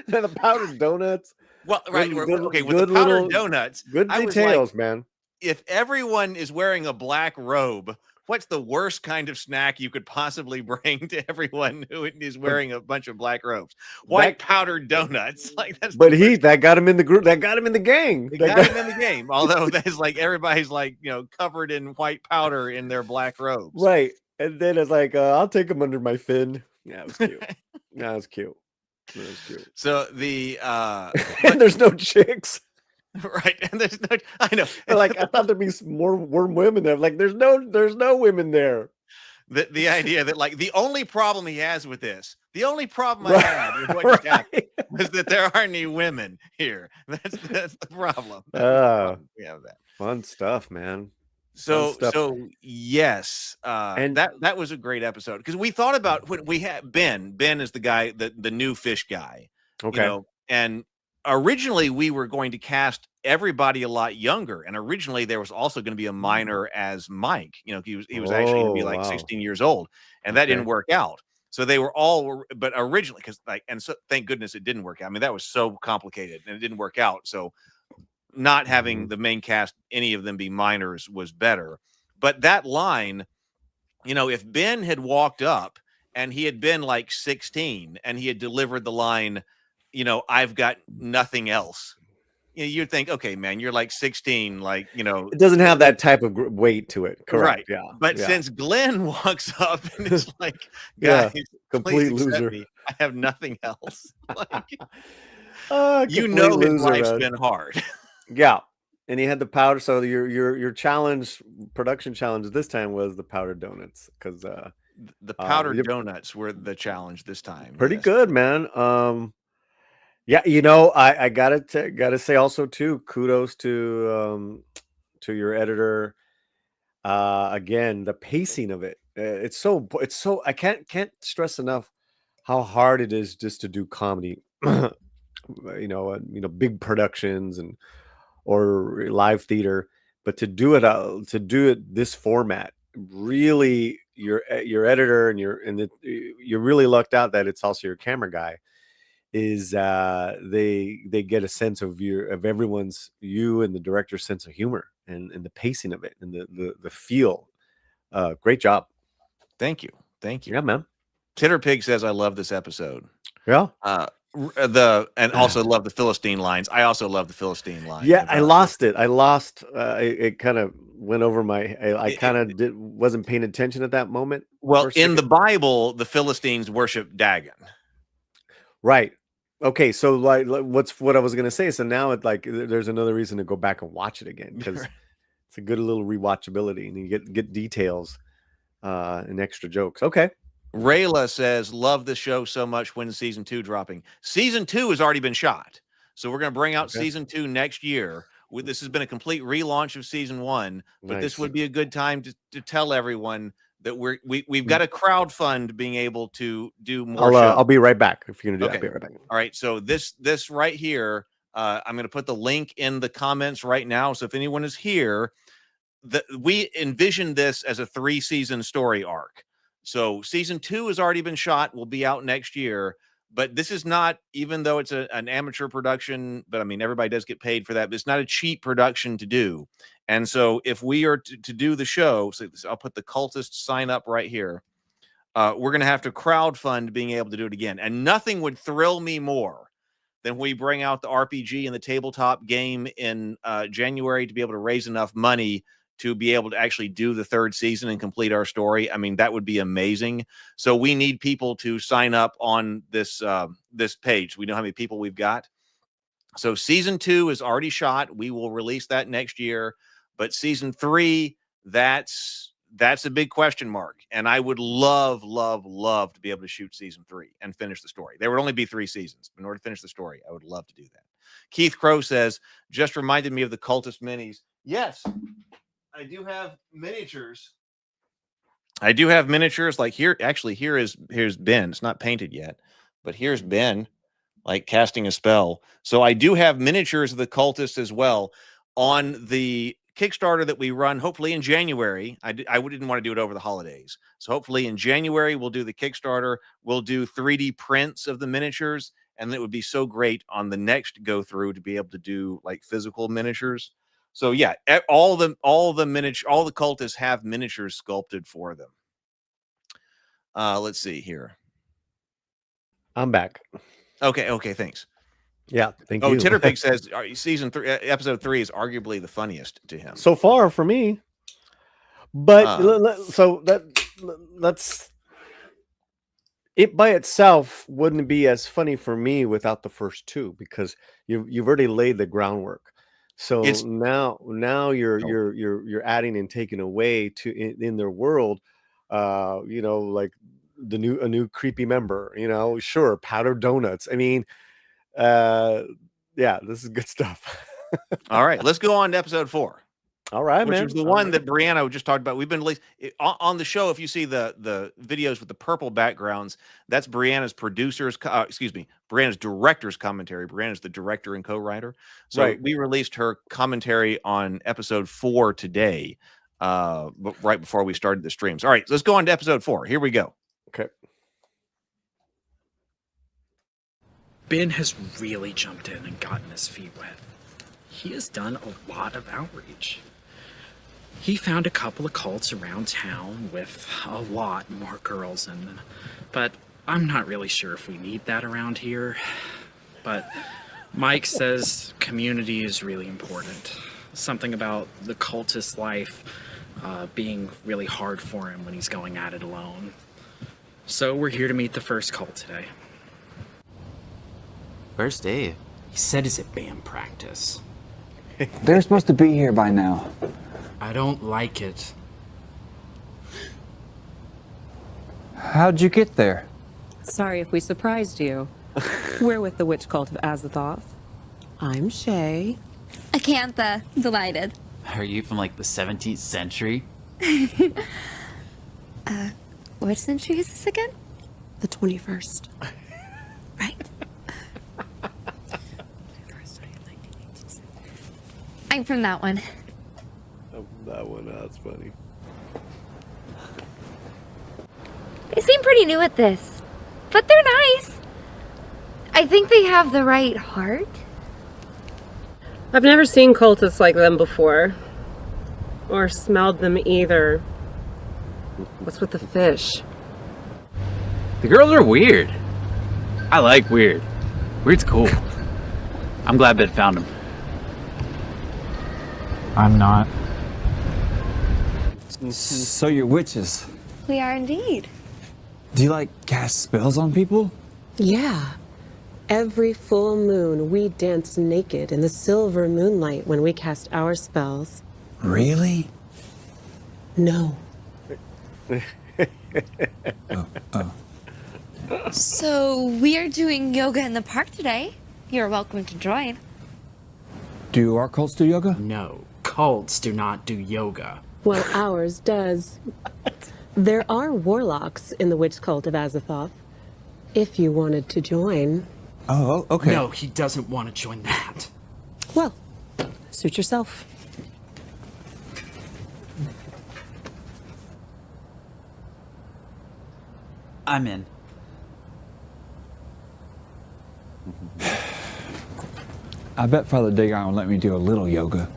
The powdered donuts. Well, right. Good- Okay, with the good powdered little- donuts. Good I was details, like, man. if everyone is wearing a black robe, what's the worst kind of snack you could possibly bring to everyone who is wearing a bunch of black robes? White powdered donuts. Like that's. But that got him in the group. That got him in the gang. They That got got- him in the game. Although that's like everybody's like covered in white powder in their black robes. Right. And then it's like, I'll take him under my fin. Yeah, it was cute. That was cute. That was cute. So the And there's no chicks. Right. And there's no, I know. Like, I thought there'd be more women there. Like, there's no women there. The idea that like the only problem he has with this, the only problem I had with what just happened was that there aren't any women here. That's the problem. We have that. Fun stuff, man. So yes, And that was a great episode because we thought about when we had Ben. Ben is the guy, the new fish guy, okay. And originally we were going to cast everybody a lot younger, and originally there was also going to be a minor as Mike. He was actually going to be like 16 years old, and that didn't work out. So they were all, but originally, so thank goodness it didn't work out. I mean, that was so complicated and it didn't work out. So not having the main cast, any of them be minors, was better. But that line, if Ben had walked up and he had been like 16 and he had delivered the line, I've got nothing else, you'd think, okay, man, you're like 16, like, it doesn't have that type of weight to it. Correct. Right. Yeah. But since Glenn walks up and it's like, guys, complete please accept loser. me. I have nothing else. Like, his life's man. been hard. Yeah. And he had the powder. So your production challenge this time was the powdered donuts, because the powdered donuts were the challenge this time. Pretty good, man. Yeah, I gotta say also too, kudos to your editor. Again, the pacing of it. It's so I can't stress enough how hard it is just to do comedy. Big productions or live theater, but to do it this format, really, your editor you really lucked out that it's also your camera guy. Is they get a sense of everyone's, you and the director's sense of humor and the pacing of it and the feel. Great job. Thank you. Yeah, man. Titterpig says, I love this episode. Yeah. And also love the Philistine lines. I also love the Philistine line. Yeah, I lost it. It kind of went over my. I kind of wasn't paying attention at that moment. Well, in the Bible, the Philistines worship Dagon. Right. Okay. So like, what I was gonna say. So now there's another reason to go back and watch it again, because it's a good little rewatchability, and you get details, and extra jokes. Okay. Rayla says, love the show so much. When season 2 dropping? Season 2 has already been shot. So we're going to bring out season 2 next year. This has been a complete relaunch of season 1, but this would be a good time to tell everyone that we've got a crowdfund being able to do more shows. I'll be right back. If you're going to do okay. I'll be right back. All right. So this right here, I'm going to put the link in the comments right now. So if anyone is here, we envisioned this as a 3-season story arc. So season 2 has already been shot, will be out next year, but this is not, even though it's an amateur production, but I mean, everybody does get paid for that, but it's not a cheap production to do. And so if we are to do the show, so I'll put the Cultists sign up right here. We're going to have to crowdfund being able to do it again. And nothing would thrill me more than we bring out the RPG and the tabletop game in January to be able to raise enough money to be able to actually do the 3rd season and complete our story. I mean, that would be amazing. So we need people to sign up on this this page. We know how many people we've got. So season 2 is already shot. We will release that next year. But season 3, that's a big question mark. And I would love to be able to shoot season 3 and finish the story. There would only be 3 seasons. In order to finish the story, I would love to do that. Keith Crow says, just reminded me of the Cultist minis. Yes. I do have miniatures. Like here. Actually, here's Ben. It's not painted yet, but here's Ben, like casting a spell. So I do have miniatures of the Cultists as well on the Kickstarter that we run. Hopefully in January. I didn't want to do it over the holidays, so hopefully in January we'll do the Kickstarter. We'll do 3D prints of the miniatures, and it would be so great on the next go through to be able to do like physical miniatures. So yeah, all the Cultists have miniatures sculpted for them. Let's see here. I'm back. Okay, thanks. Yeah, thank you. Oh, Titterpig says season 3, episode 3 is arguably the funniest to him so far for me. But let's. It by itself wouldn't be as funny for me without the first 2, because you've already laid the groundwork. So It's now you're adding and taking away in their world, like a new creepy member. Sure, powdered donuts. I mean, uh, yeah, this is good stuff. all right. Let's go on to episode 4. All right, Which man. was the All one right. that Brianna just talked about. We've been on the show. If you see the videos with the purple backgrounds, that's Brianna's Brianna's director's commentary. Brianna's the director and co-writer. So Right. we released her commentary on episode 4 today, right before we started the streams. All right, let's go on to episode 4. Here we go. Okay. Ben has really jumped in and gotten his feet wet. He has done a lot of outreach. He found a couple of cults around town with a lot more girls in them. But I'm not really sure if we need that around here. But Mike says community is really important. Something about the cultist life being really hard for him when he's going at it alone. So we're here to meet the first cult today. Where's Dave? He said he's at band practice. They're supposed to be here by now. I don't like it. How'd you get there? Sorry if we surprised you. We're with the witch cult of Azathoth. I'm Shay. Acantha, delighted. Are you from like the 17th century? Which century is this again? The 21st. Right. I'm from that one. That one, that's funny. They seem pretty new at this, but they're nice. I think they have the right heart. I've never seen cultists like them before. Or smelled them either. What's with the fish? The girls are weird. I like weird. Weird's cool. I'm glad Ben found him. I'm not. So you're witches. We are indeed. Do you like cast spells on people? Yeah. Every full moon, we dance naked in the silver moonlight when we cast our spells. Really? No. So we are doing yoga in the park today. You're welcome to join. Do our cults do yoga? No, cults do not do yoga. Well, ours does. There are warlocks in the witch cult of Azathoth. If you wanted to join. Oh, okay. No, he doesn't want to join that. Well, suit yourself. I'm in. I bet Father Dagon will let me do a little yoga.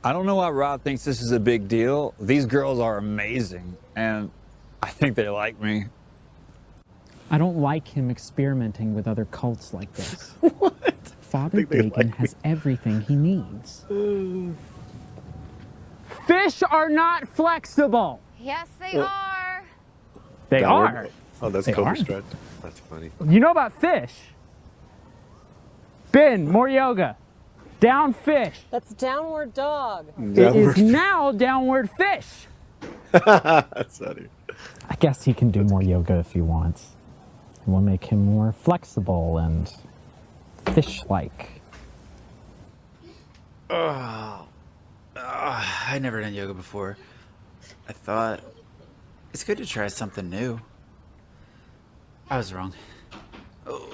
I don't know why Rob thinks this is a big deal. These girls are amazing, and I think they like me. I don't like him experimenting with other cults like this. What? Father Dagon has everything he needs. Fish are not flexible. Yes, they are. They Downward- are. Oh, that's They Cobra are. Stretch. That's funny. You know about fish? Ben, more yoga. Down fish. That's downward dog. It is now downward fish. That's funny. I guess he can do more yoga if he wants. It will make him more flexible and fish-like. I never done yoga before. I thought it's good to try something new. I was wrong. Oh,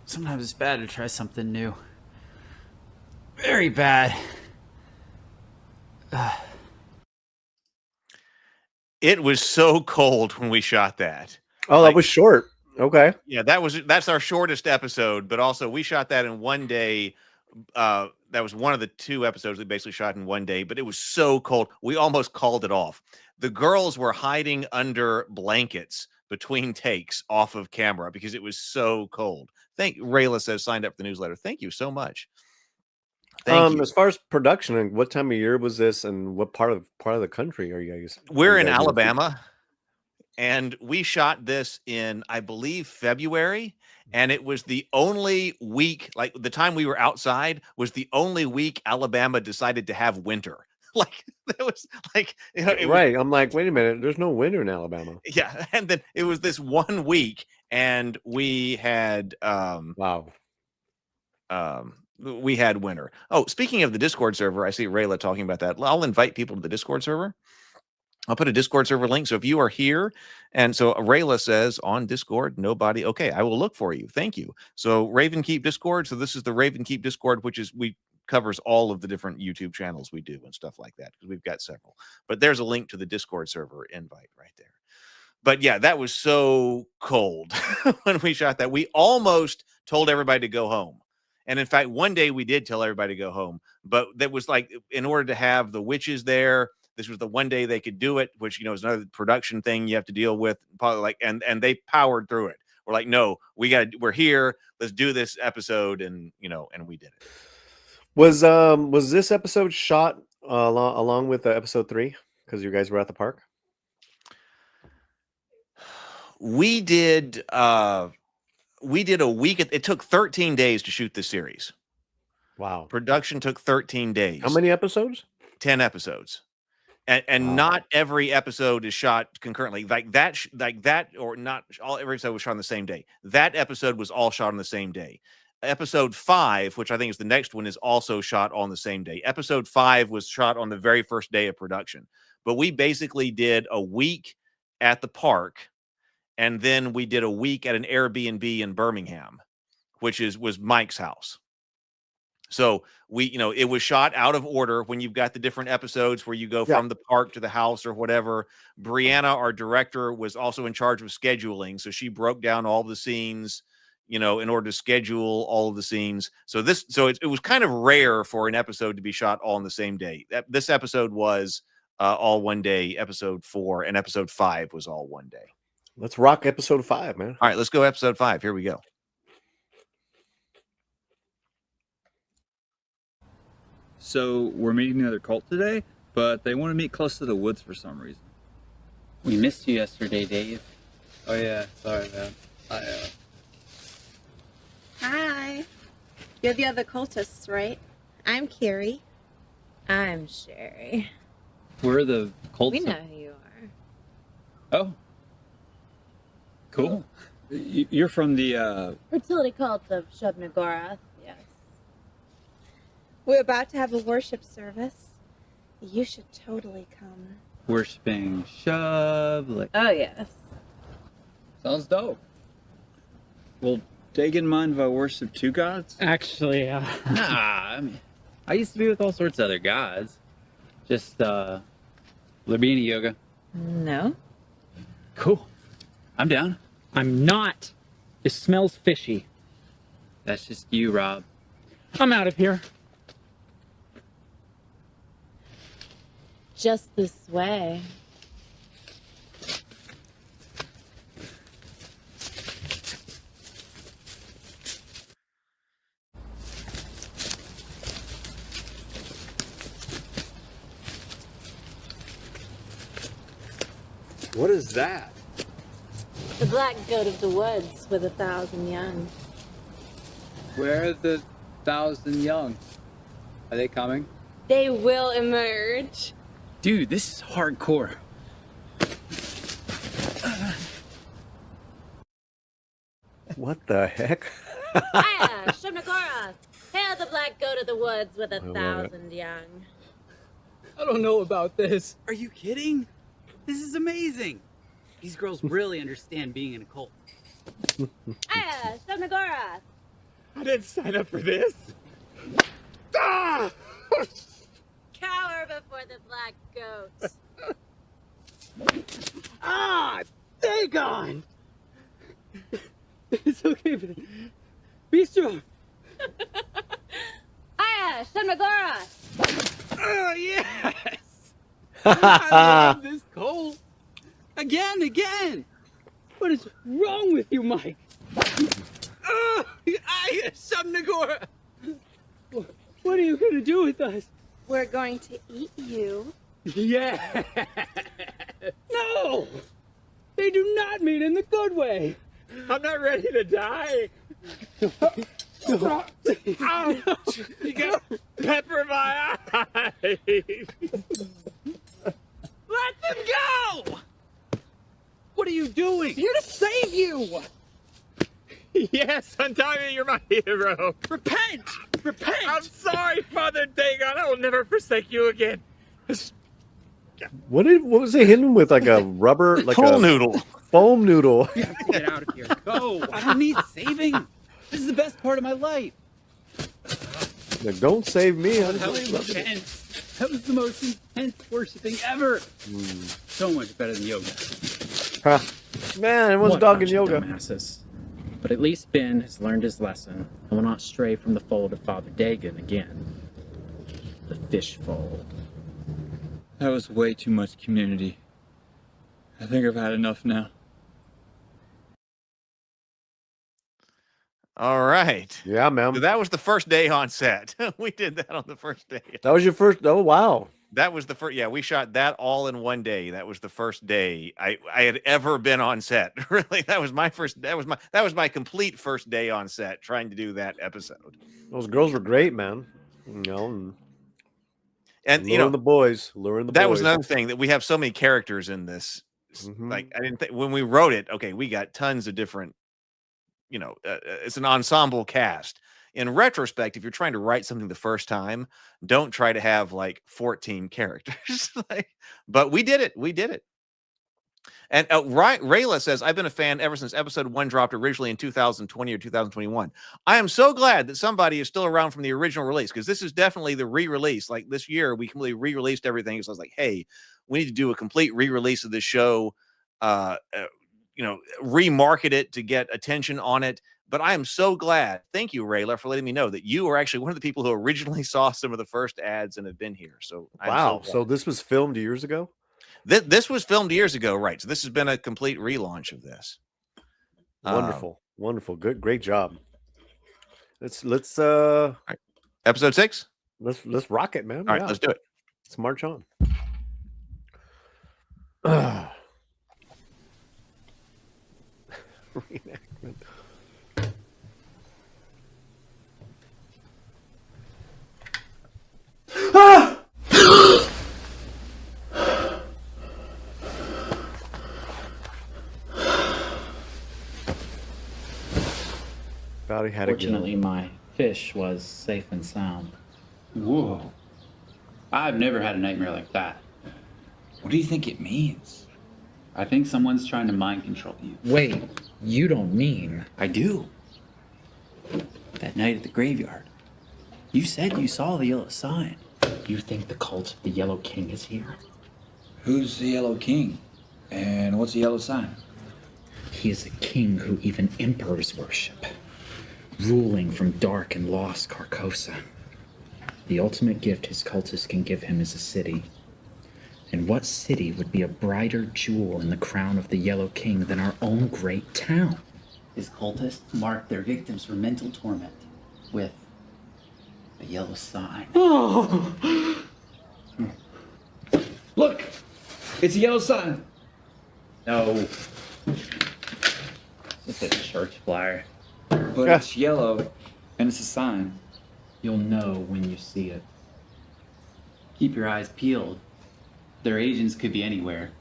sometimes it's bad to try something new. Very bad. It was so cold when we shot that. Oh, that was short. Okay. Yeah, that's our shortest episode, but also we shot that in one day. That was one of the 2 episodes we basically shot in one day, but it was so cold. We almost called it off. The girls were hiding under blankets between takes off of camera because it was so cold. Rayla says signed up for the newsletter. Thank you so much. Thank you. As far as production, and what time of year was this, and what part of the country are you guys? We're are you in guys in? Alabama. and we shot this in, I believe, February. And it was the only week, like the time we were outside was the only week Alabama decided to have winter. Like it was like, you know, it was, Right. I'm like, wait a minute. There's no winter in Alabama. yeah. And then it was this 1 week, and we had Wow. we had winter. Oh, speaking of the Discord server, I see Rayla talking about that. I'll invite people to the Discord server. I'll put a Discord server link. So if you are here, and so Rayla says on Discord, nobody. Okay, I will look for you. Thank you. So Raven Keep Discord. So this is the Raven Keep Discord, which is covers all of the different YouTube channels we do and stuff like that, because we've got several. But there's a link to the Discord server invite right there. But yeah, that was so cold when we shot that. We almost told everybody to go home. And in fact, one day we did tell everybody to go home, but that was like, in order to have the witches there, this was the one day they could do it, which, you know, is another production thing you have to deal with. Probably like, and they powered through it. We're like, no, we're here. Let's do this episode. And, you know, and we did it. Was this episode shot along with episode 3? Because you guys were at the park? We did a week. It took 13 days to shoot this series. Wow. Production took 13 days. How many episodes? 10 episodes. And Wow. Not every episode is shot concurrently. Like that, or not all every episode was shot on the same day. That episode was all shot on the same day. Episode 5, which I think is the next one, is also shot on the same day. Episode 5 was shot on the very first day of production. But we basically did a week at the park, and then we did a week at an Airbnb in Birmingham, which was Mike's house. So it was shot out of order when you've got the different episodes where you go from the park to the house or whatever. Brianna, our director, was also in charge of scheduling. So she broke down all the scenes, in order to schedule all of the scenes. So it was kind of rare for an episode to be shot all on the same day. This episode was all one day. Episode 4 and episode 5 was all one day. Let's rock episode 5, man. All right, let's go episode 5. Here we go. So we're meeting another cult today, but they want to meet close to the woods for some reason. We missed you yesterday, Dave. Oh yeah, sorry man. Hi. You're the other cultists, right? I'm Carrie. I'm Sherry. We're the cult. We know who you are. Oh. Cool. You're from the, Fertility cult of Shub-Nagorath, yes. We're about to have a worship service. You should totally come. Worshipping Shub, like... Oh, yes. Sounds dope. Well, Dagan mind if I worship 2 gods? Actually, Nah, I mean, I used to be with all sorts of other gods. Just, will there be any yoga? No. Cool. I'm down. I'm not. It smells fishy. That's just you, Rob. I'm out of here. Just this way. What is that? The black goat of the woods with 1,000 young. Where are the 1,000 young? Are they coming? They will emerge. Dude, this is hardcore. What the heck? Hiya, Shub-Nagorath. Hail the black goat of the woods with 1,000 young. I don't know about this. Are you kidding? This is amazing. These girls really understand being in a cult. Hiya, Shub-Nagorath. I didn't sign up for this. Ah! Cower before the black goat. Ah! Dagon! It's okay, but be strong. Hiya, Shub-Nagorath. Oh, yes! I love this cult. Again! What is wrong with you, Mike? Oh, Shub-Nagorath! What are you gonna do with us? We're going to eat you. Yeah! No! They do not mean in the good way. I'm not ready to die. You got pepper in my eyes. Let them go! What are you doing? Here to save you. Yes, Antonio, you're my hero. Repent! Repent! I'm sorry, Father Dagon. I will never forsake you again. What was they hitting with? Like a rubber, like Foam a noodle. Foam noodle. Get out of here. Go. I don't need saving. This is the best part of my life. Like, don't save me. I'm That was intense. That was the most intense worshiping ever. So much better than yoga. Huh. Man, everyone's What dogging bunch of yoga. dumbasses. But at least Ben has learned his lesson and will not stray from the fold of Father Dagon again. The fish fold. That was way too much community. I think I've had enough now. All right. Yeah, man. So that was the first day on set. We did that on the first day. That was your first. Oh, wow. That was the first. Yeah, we shot that all in one day. That was the first day I had ever been on set. Really, that was my first. That was my complete first day on set trying to do that episode. Those girls were great, man. And luring the boys. That was another thing, that we have so many characters in this. Like, I didn't think when we wrote it. Okay, we got tons of different. It's an ensemble cast. In retrospect, if you're trying to write something the first time, don't try to have like 14 characters. But we did it. We did it. And Rayla says, I've been a fan ever since episode 1 dropped originally in 2020 or 2021. I am so glad that somebody is still around from the original release, because this is definitely the re-release. Like this year, we completely re-released everything. So I was like, hey, we need to do a complete re-release of this show, remarket it to get attention on it. But I am so glad. Thank you, Rayla, for letting me know that you are actually one of the people who originally saw some of the first ads and have been here. So wow. So this was filmed years ago? This was filmed years ago, right? So this has been a complete relaunch of this. Wonderful. Wonderful. Good. Great job. Let's right. Episode 6? Let's rock it, man. All right, let's do it. Let's march on. Reenactment. Fortunately, my fish was safe and sound. Whoa. I've never had a nightmare like that. What do you think it means? I think someone's trying to mind control you. Wait, you don't mean... I do. That night at the graveyard. You said you saw the yellow sign. You think the cult of the Yellow King is here? Who's the Yellow King? And what's the yellow sign? He is a king who even emperors worship, ruling from dark and lost Carcosa. The ultimate gift his cultists can give him is a city. And what city would be a brighter jewel in the crown of the Yellow King than our own great town? His cultists mark their victims for mental torment with a yellow sign. Oh! Look! It's a yellow sign. No. It's a church flyer. But it's yellow, and it's a sign. You'll know when you see it. Keep your eyes peeled. Their agents could be anywhere.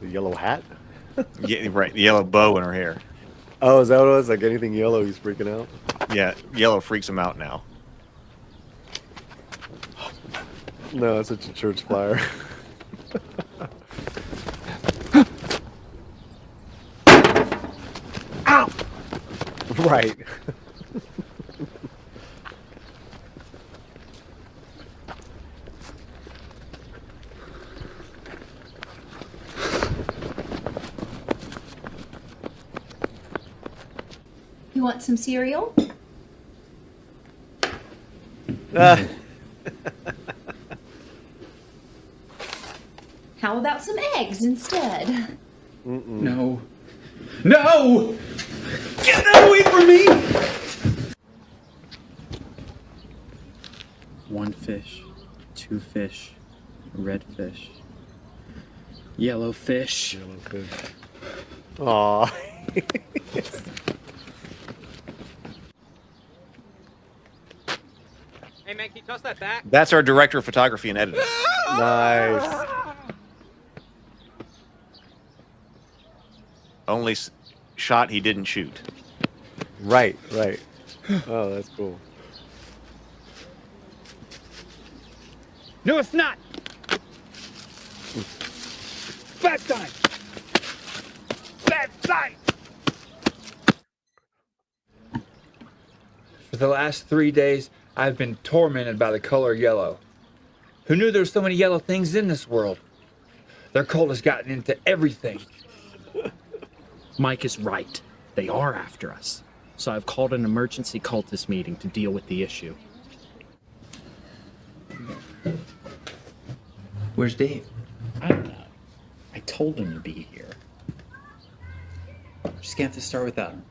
The yellow hat? Yeah, right. The yellow bow in her hair. Oh, is that what it was? Like anything yellow, he's freaking out? Yeah, yellow freaks him out now. No, it's such a church flyer. Ow! Right. You want some cereal? How about some eggs instead? No. No! Get that away from me! One fish, two fish, red fish, yellow fish. Aw. Hey man, can you toss that back? That's our director of photography and editing. Nice. Only shot he didn't shoot. Right. Oh, that's cool. No, it's not. Bad sign. Bad sign. For the last 3 days, I've been tormented by the color yellow. Who knew there were so many yellow things in this world? Their cult has gotten into everything. Mike is right. They are after us. So I've called an emergency cultist meeting to deal with the issue. Where's Dave? I don't know. I told him to be here. Just gonna have to start without him.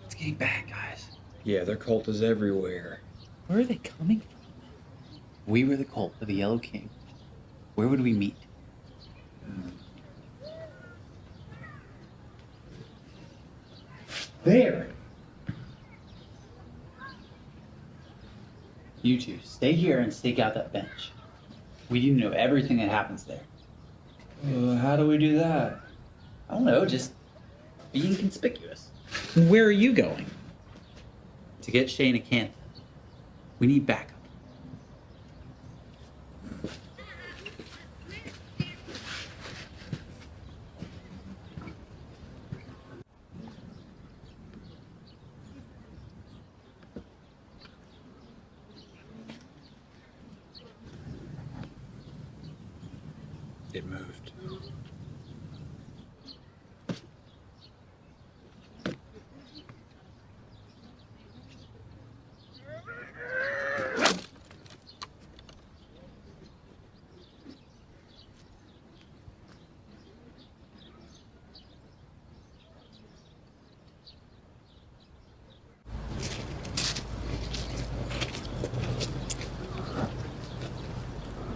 It's getting bad, guys. Yeah, their cult is everywhere. Where are they coming from? We were the cult of the Yellow King. Where would we meet? There! You two, stay here and stake out that bench. We need to know everything that happens there. How do we do that? I don't know, just be inconspicuous. Where are you going? To get Shane a can. We need backup. It moved.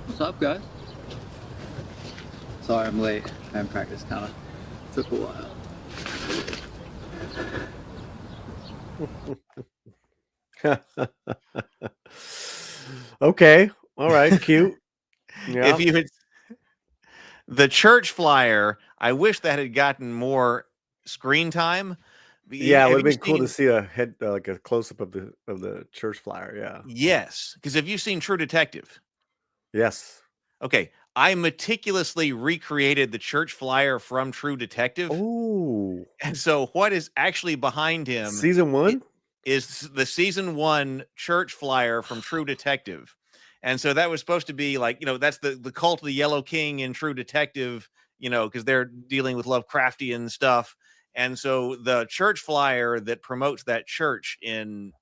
What's up, guys? Sorry I'm late. I haven't practiced, kinda. Took a while. Okay. All right. Cute. Yeah. If you had the church flyer, I wish that had gotten more screen time. Yeah, it Have would have you been cool to seen- see a head, like a close up of the church flyer. Yeah. Yes, because have you seen True Detective? Yes. Okay, I meticulously recreated the church flyer from True Detective. Ooh. And so what is actually behind him Season 1 is the season 1 church flyer from True Detective. And so that was supposed to be like, that's the cult of the Yellow King in True Detective, because they're dealing with Lovecraftian stuff. And so the church flyer that promotes that church in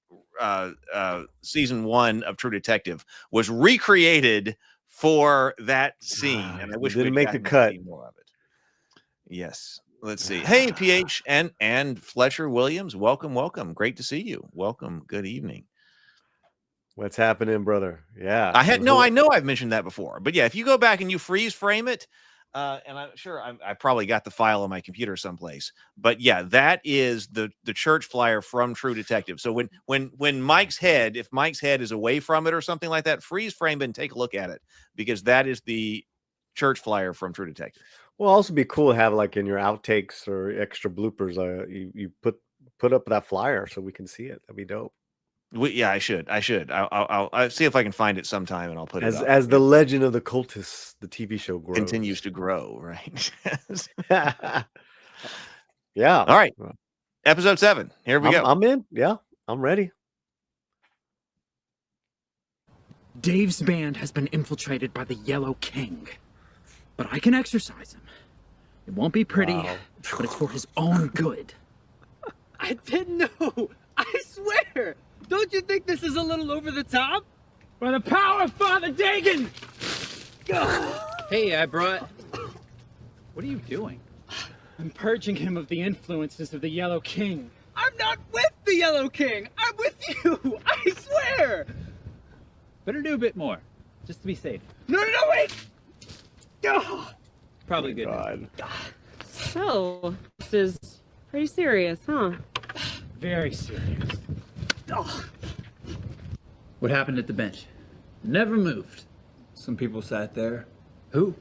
season 1 of True Detective was recreated for that scene. And I wish didn't we'd make the gotten to cut. see more of it. Yes. Let's see. Hey, PH and Fletcher Williams, welcome. Great to see you. Welcome. Good evening. What's happening, brother? Yeah. I know I've mentioned that before, but yeah, if you go back and you freeze frame it, and I'm sure I probably got the file on my computer someplace, but yeah, that is the church flyer from True Detective. So when Mike's head, if Mike's head is away from it or something like that, freeze frame it and take a look at it, because that is the church flyer from True Detective. Well, also be cool to have like in your outtakes or extra bloopers, you put up that flyer so we can see it. That'd be dope. Yeah, I should. I'll see if I can find it sometime, and I'll put it up. As the legend of the Cultists, the TV show grows. Continues to grow, right? Yeah. All right. Episode 7. Here we go. I'm in. Yeah, I'm ready. Dave's band has been infiltrated by the Yellow King, but I can exorcise him. It won't be pretty, but it's for his own good. I didn't know. I swear. Don't you think this is a little over the top? By the power of Father Dagon! Hey, I brought... What are you doing? I'm purging him of the influences of the Yellow King. I'm not with the Yellow King. I'm with you. I swear. Better do a bit more, just to be safe. No, wait. Oh, probably good. God. So, this is pretty serious, huh? Very serious. Oh. What happened at the bench? Never moved. Some people sat there, Who?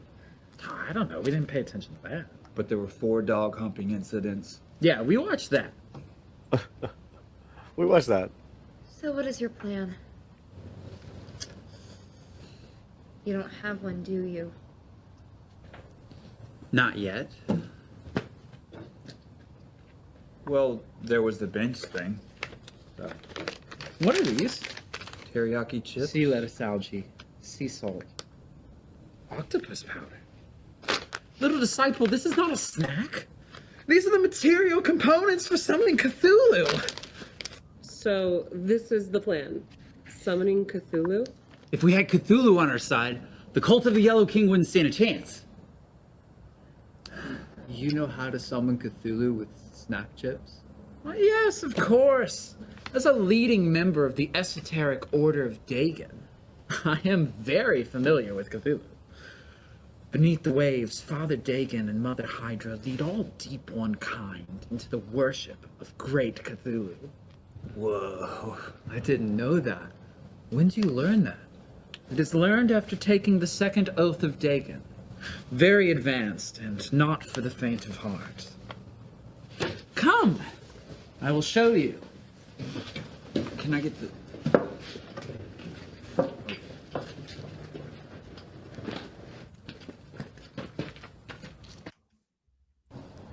I don't know. We didn't pay attention to that. but there were 4 dog humping incidents. Yeah, we watched that. We watched that. So what is your plan? You don't have one, do you? Not yet. Well, there was the bench thing. What are these? Teriyaki chips. Sea lettuce algae, sea salt, octopus powder. Little disciple, this is not a snack. These are the material components for summoning Cthulhu. So, this is the plan. Summoning Cthulhu? If we had Cthulhu on our side, the cult of the Yellow King wouldn't stand a chance. You know how to summon Cthulhu with snack chips? Well, yes, of course. As a leading member of the esoteric order of Dagon, I am very familiar with Cthulhu. Beneath the waves, Father Dagon and Mother Hydra lead all deep one kind into the worship of great Cthulhu. Whoa, I didn't know that. When did you learn that? It is learned after taking the second oath of Dagon. Very advanced and not for the faint of heart. Come, I will show you. Can I get the...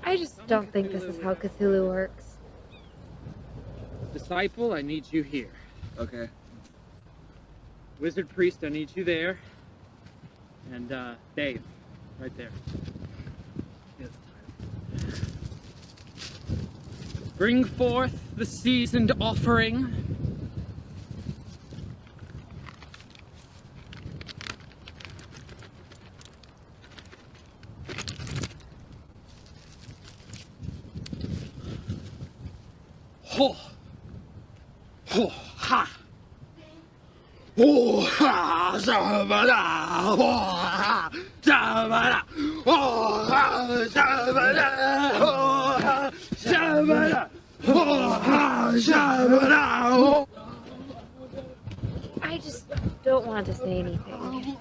I just don't think this is how Cthulhu works. Disciple, I need you here. Okay. Wizard Priest, I need you there. And, Dave, right there. Bring forth the seasoned offering. Ho! Ho! Ha! Oh, ha! Zabada! Oh, ha! Zabada! Oh, ha! Zabada! Oh, ha! Zabada! Oh, ha! Zabada! Oh. I just don't want to say anything.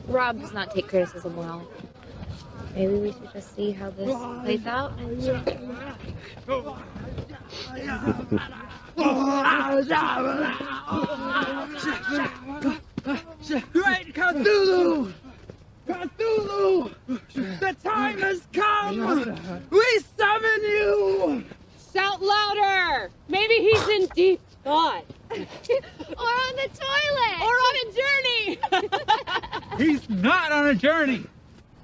Rob does not take criticism well. Maybe we should just see how this plays out. Great Cthulhu! Cthulhu! The time has come! We summon you! Shout louder! Maybe he's in deep thought. Or on the toilet! Or on a journey! He's not on a journey!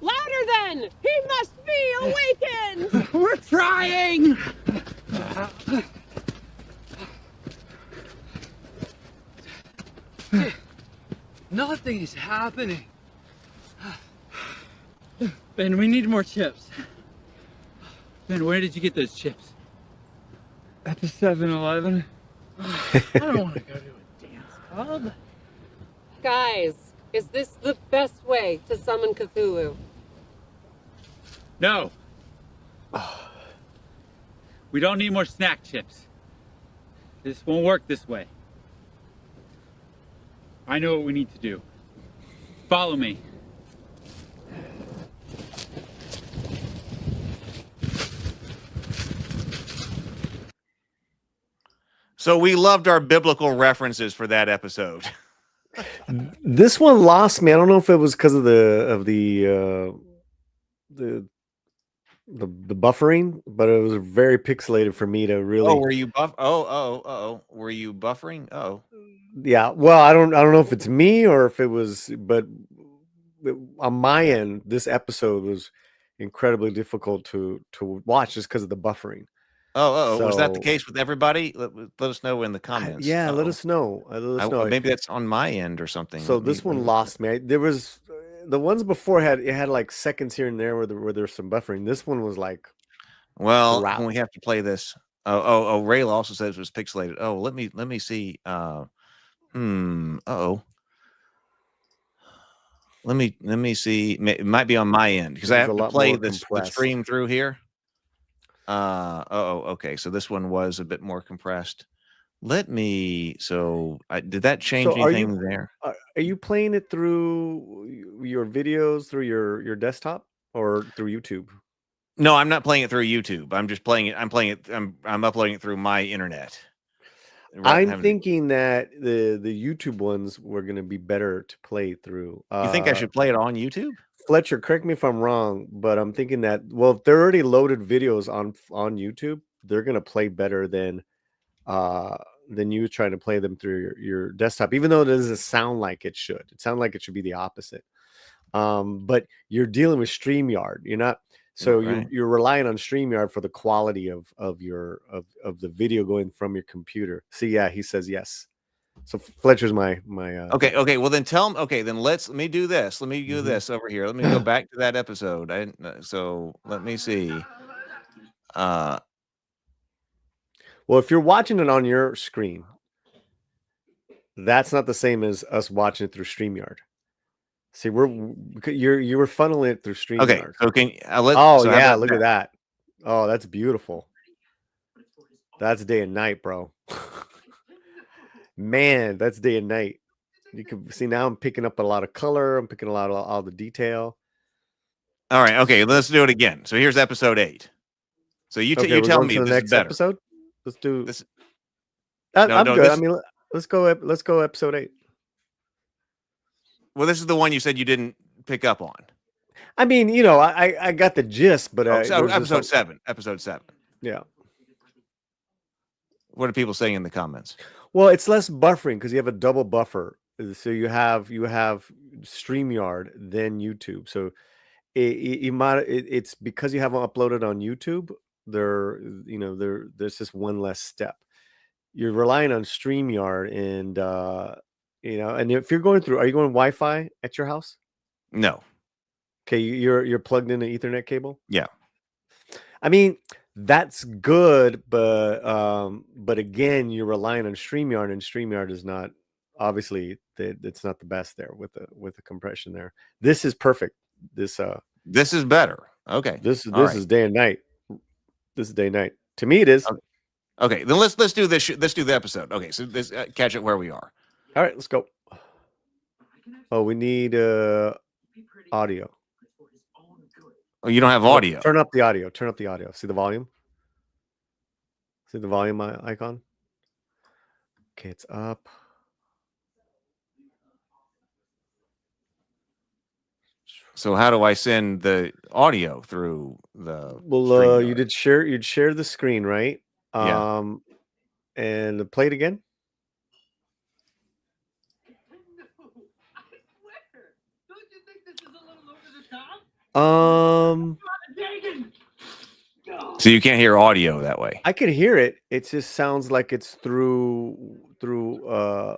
Louder then! He must be awakened! We're trying! Nothing is happening. Ben, we need more chips. Ben, where did you get those chips? At the 7-Eleven. I don't want to go to a dance club. Guys, is this the best way to summon Cthulhu? No. We don't need more snack chips. This won't work this way. I know what we need to do. Follow me. So we loved our biblical references for that episode. This one lost me. I don't know if it was because of the buffering, but it was very pixelated for me to really. Oh, were you were you buffering? Oh, yeah. Well, I don't know if it's me or if it was, but on my end, this episode was incredibly difficult to watch just because of the buffering. Was that the case with everybody? Let us know in the comments. Yeah, let us know. Let us know. Maybe that's on my end or something. So this one lost me. There was the ones before had like seconds here and there where there's some buffering. This one was like Well, throughout. when we have to play this, oh, Rayla also says it was pixelated. Oh, let me see. Uh-oh. Let me see. It might be on my end because It I was a have to lot play more the compressed. stream through here. Okay. So this one was a bit more compressed. Let me. So did that change So anything there? are you playing it through your videos through your desktop or through YouTube? No, I'm not playing it through YouTube. I'm just playing it. I'm playing it. I'm uploading it through my internet. I'm thinking that the YouTube ones were going to be better to play through. You think I should play it on YouTube? Fletcher, correct me if I'm wrong, but I'm thinking that, well, if they're already loaded videos on YouTube, they're going to play better than you trying to play them through your desktop, even though it doesn't sound like it should. It sounds like it should be the opposite. But you're dealing with StreamYard. You're not, so Right. you're relying on StreamYard for the quality of the video going from your computer. See, yeah, he says yes. So Fletcher's my Okay. Well, then tell him. Okay, then let me do this. Let me do this over here. Let me go back to that episode. So let me see. Well, if you're watching it on your screen, that's not the same as us watching it through StreamYard. See, you were funneling it through StreamYard. Okay, so can let? Oh so yeah, look at that. Oh, that's beautiful. That's day and night, bro. Man, that's day and night. You can see now I'm picking up a lot of color. I'm picking a lot of all the detail. All right. Okay, let's do it again. So here's episode 8. So you tell me to the this next is better. episode. Let's do this. I'm good. I mean, let's go episode 8. Well, this is the one you said you didn't pick up on. I mean, you know, I got the gist, but episode 7. Episode 7. Yeah. What are people saying in the comments? Well, it's less buffering because you have a double buffer. So you have StreamYard, then YouTube. So it's because you haven't uploaded on YouTube. There's just one less step. You're relying on StreamYard, and and if you're going through, are you going Wi-Fi at your house? No. Okay, you're plugged in an Ethernet cable. Yeah. I mean, that's good, but again, you're relying on StreamYard, and StreamYard is not obviously it's not the best there with the compression there. This is perfect. This is better. Okay. This is day and night. This is day and night. To me, it is. Okay, then let's do this. Let's do the episode. Okay, so this catch it where we are. All right, let's go. Oh, we need audio. Oh, you don't have audio. Turn up the audio. Turn up the audio. See the volume? See the volume icon? Okay, it's up. So how do I send the audio through the? Well, you'd share the screen, right? Yeah. And play it again. So you can't hear audio that way. I can hear it. It just sounds like it's through a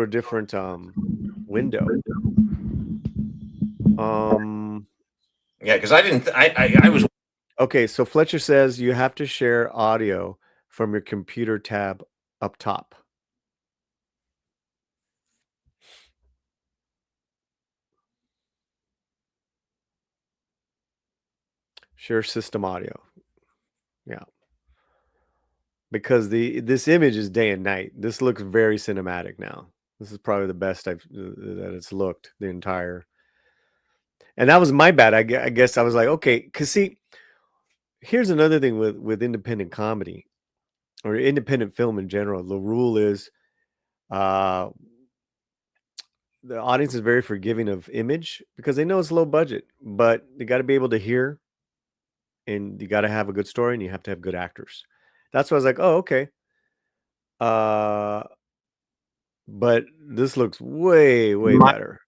different window. Yeah, because I was. Okay, so Fletcher says you have to share audio from your computer tab up top. Share system audio. Yeah. Because this image is day and night. This looks very cinematic now. This is probably the best that it's looked the entire. And that was my bad. I guess I was like, okay, because see, here's another thing with independent comedy or independent film in general. The rule is the audience is very forgiving of image because they know it's low budget, but you got to be able to hear, and you got to have a good story, and you have to have good actors. That's why I was like, oh, okay. But this looks way better.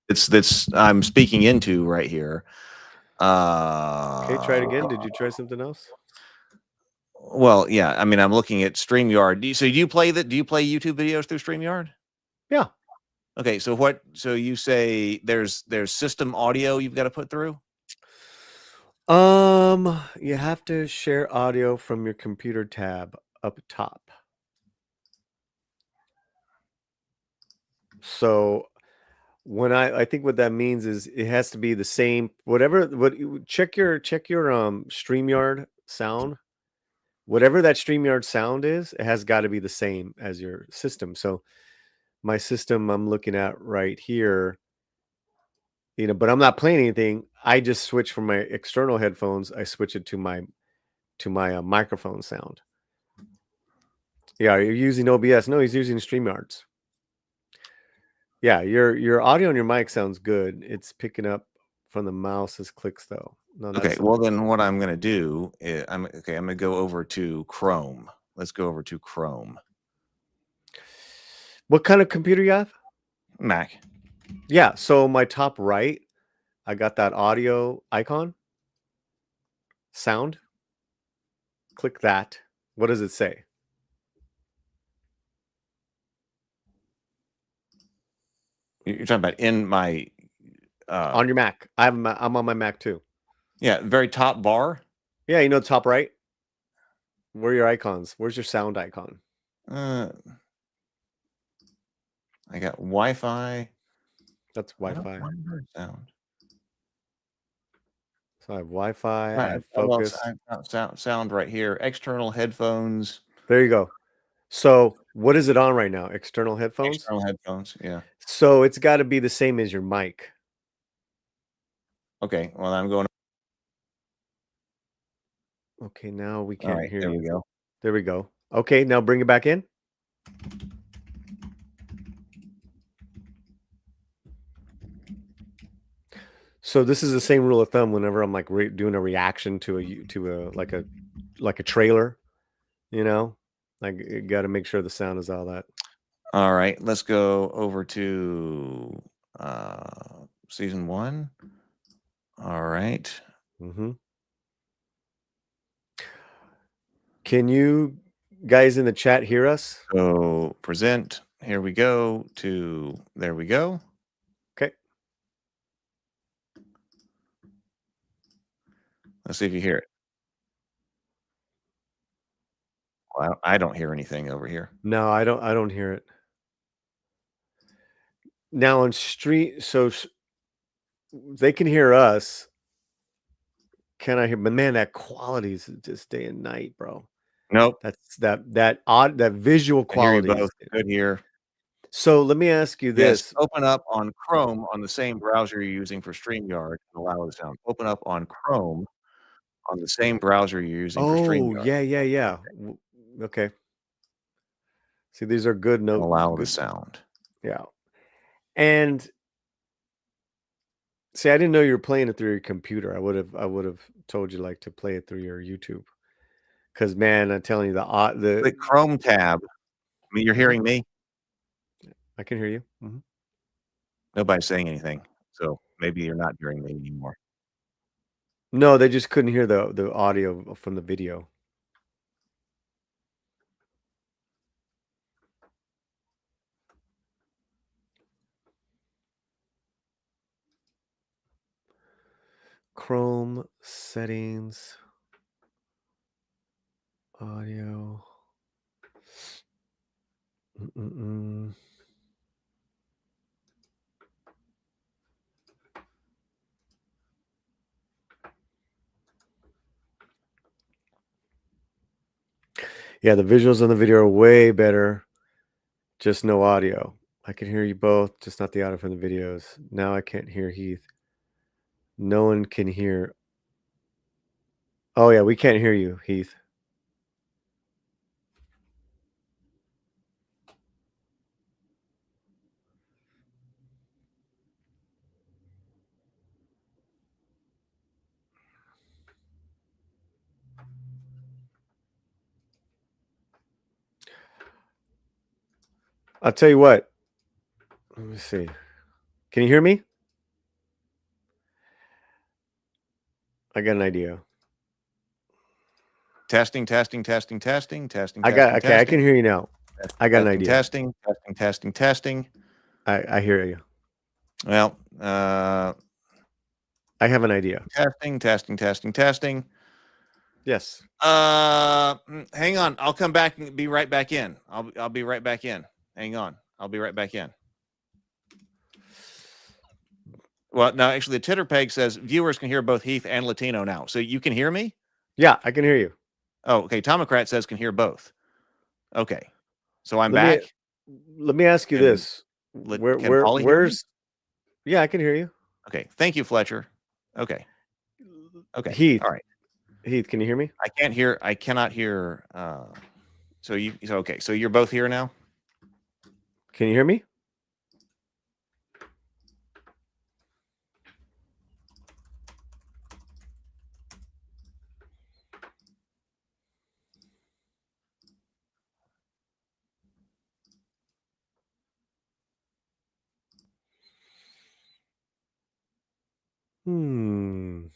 It's I'm speaking into right here. Okay, try it again. Did you try something else? Well, yeah. I mean, I'm looking at StreamYard. So do you play YouTube videos through StreamYard? Yeah. Okay, so what? So you say there's system audio you've got to put through? You have to share audio from your computer tab up top. So when I think what that means is it has to be the same. Check your StreamYard sound. Whatever that StreamYard sound is, it has got to be the same as your system. So my system I'm looking at right here, but I'm not playing anything. I just switch from my external headphones. I switch it to my microphone sound. Yeah, you're using OBS. No, he's using StreamYards. Yeah, your audio on your mic sounds good. It's picking up from the mouse's clicks though. No, Okay, well then what I'm going to do is I'm going to go over to Chrome. Let's go over to Chrome. What kind of computer you have? Mac. Yeah, so my top right, I got that audio icon. Sound. Click that. What does it say? You're talking about in my on your Mac. I'm on my Mac too. Yeah, very top bar. Yeah, top right. Where are your icons? Where's your sound icon? I got Wi-Fi. That's Wi-Fi. Sound. So I have Wi-Fi. I have focus. I've got sound right here. External headphones. There you go. So what is it on right now? External headphones? External headphones, yeah. So it's got to be the same as your mic. Okay, well, I'm going. Okay, now we can't hear you. There we go. There we go. Okay, now bring it back in. So this is the same rule of thumb whenever I'm like doing a reaction to a trailer, like you got to make sure the sound is all that. All right, let's go over to season 1. All right. Mm-hmm. Can you guys in the chat hear us? So present. Here we go to. There we go. Okay. Let's see if you hear it. Well, I don't hear anything over here. No, I don't hear it. Now on street, so they can hear us. Can I hear? But man, that quality is just day and night, bro. Nope. That's that visual quality. I hear you both. Good here. So let me ask you this. Yes, open up on Chrome on the same browser you're using for StreamYard and allow the sound. Open up on Chrome on the same browser you're using for StreamYard. Yeah. Okay. See, these are good notes. Allow the sound. Yeah. And see, I didn't know you were playing it through your computer. I would have told you like to play it through your YouTube. Because man, I'm telling you, the Chrome tab. I mean, you're hearing me. I can hear you. Mm-hmm. Nobody's saying anything, so maybe you're not hearing me anymore. No, they just couldn't hear the audio from the video. Chrome settings, audio. Yeah, the visuals on the video are way better. Just no audio. I can hear you both, just not the audio from the videos. Now I can't hear Heath. No one can hear. Oh yeah, we can't hear you, Heath. I'll tell you what. Let me see. Can you hear me? I got an idea. Testing. I can hear you now. I got an idea. Testing. I hear you. Well, I have an idea. Testing. Yes. Hang on. I'll come back and be right back in. I'll be right back in. Hang on. I'll be right back in. Well, no, actually, the Titter Peg says viewers can hear both Heath and Latino now. So you can hear me? Yeah, I can hear you. Oh, okay. Tomocrat says can hear both. Okay. So I'm Let me- back. Let me ask you this. Can Paulie hear me? Where's... Yeah, I can hear you. Okay. Thank you, Fletcher. Okay. Heath. All right. Heath, can you hear me? I cannot hear. So okay. So you're both here now? Can you hear me? Hmm.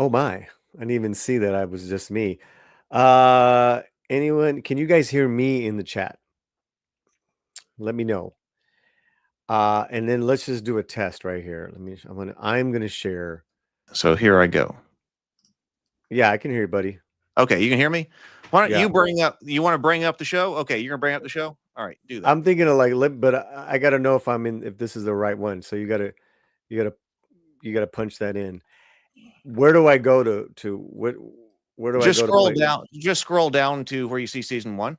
Oh my. I didn't even see that I was just me. Anyone, can you guys hear me in the chat? Let me know. And then let's just do a test right here. I'm gonna share. So here I go. Yeah, I can hear you, buddy. Okay, you can hear me? Why don't Yeah. you want to bring up the show? Okay, you're gonna bring up the show? All right, do that. I'm thinking of but I gotta know if this is the right one. So you gotta punch that in. Where do I go to where do Just I go scroll to play? down. Just scroll down to where you see season 1.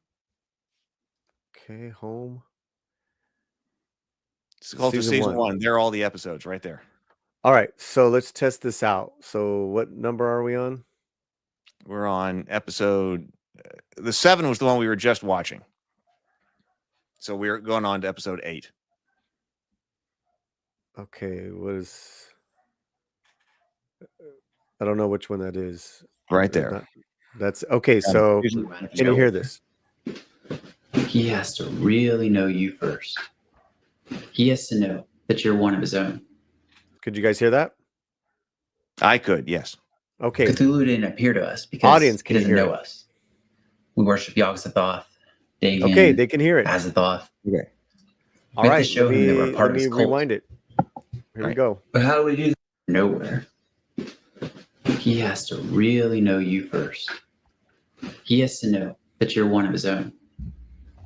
Okay, home. It's called to season 1. There are all the episodes right there. All right, so let's test this out. So what number are we on? We're on episode. The 7 was the one we were just watching. So we're going on to episode 8. Okay, I don't know which one that is. Right there. That's okay. So can you hear this? He has to really know you first. He has to know that you're one of his own. Could you guys hear that? I could, yes. Okay. Cthulhu didn't appear to us because Audience, he doesn't know us. We worship Yog-Sothoth, Dagon. Okay, they can hear it. Azathoth. Okay. All right, show him they were part of his cult. Rewind it. Here we go. But how do we do that? Nowhere. He has to really know you first. He has to know that you're one of his own.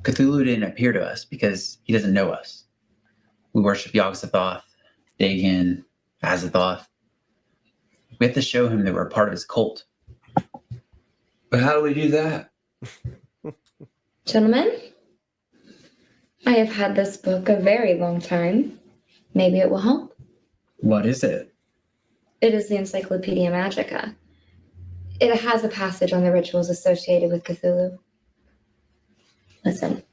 Cthulhu didn't appear to us because he doesn't know us. We worship Yog-Sothoth, Dagon, Azathoth. We have to show him that we're part of his cult. But how do we do that? Gentlemen, I have had this book a very long time. Maybe it will help. What is it? It is the Encyclopedia Magica. It has a passage on the rituals associated with Cthulhu. Listen.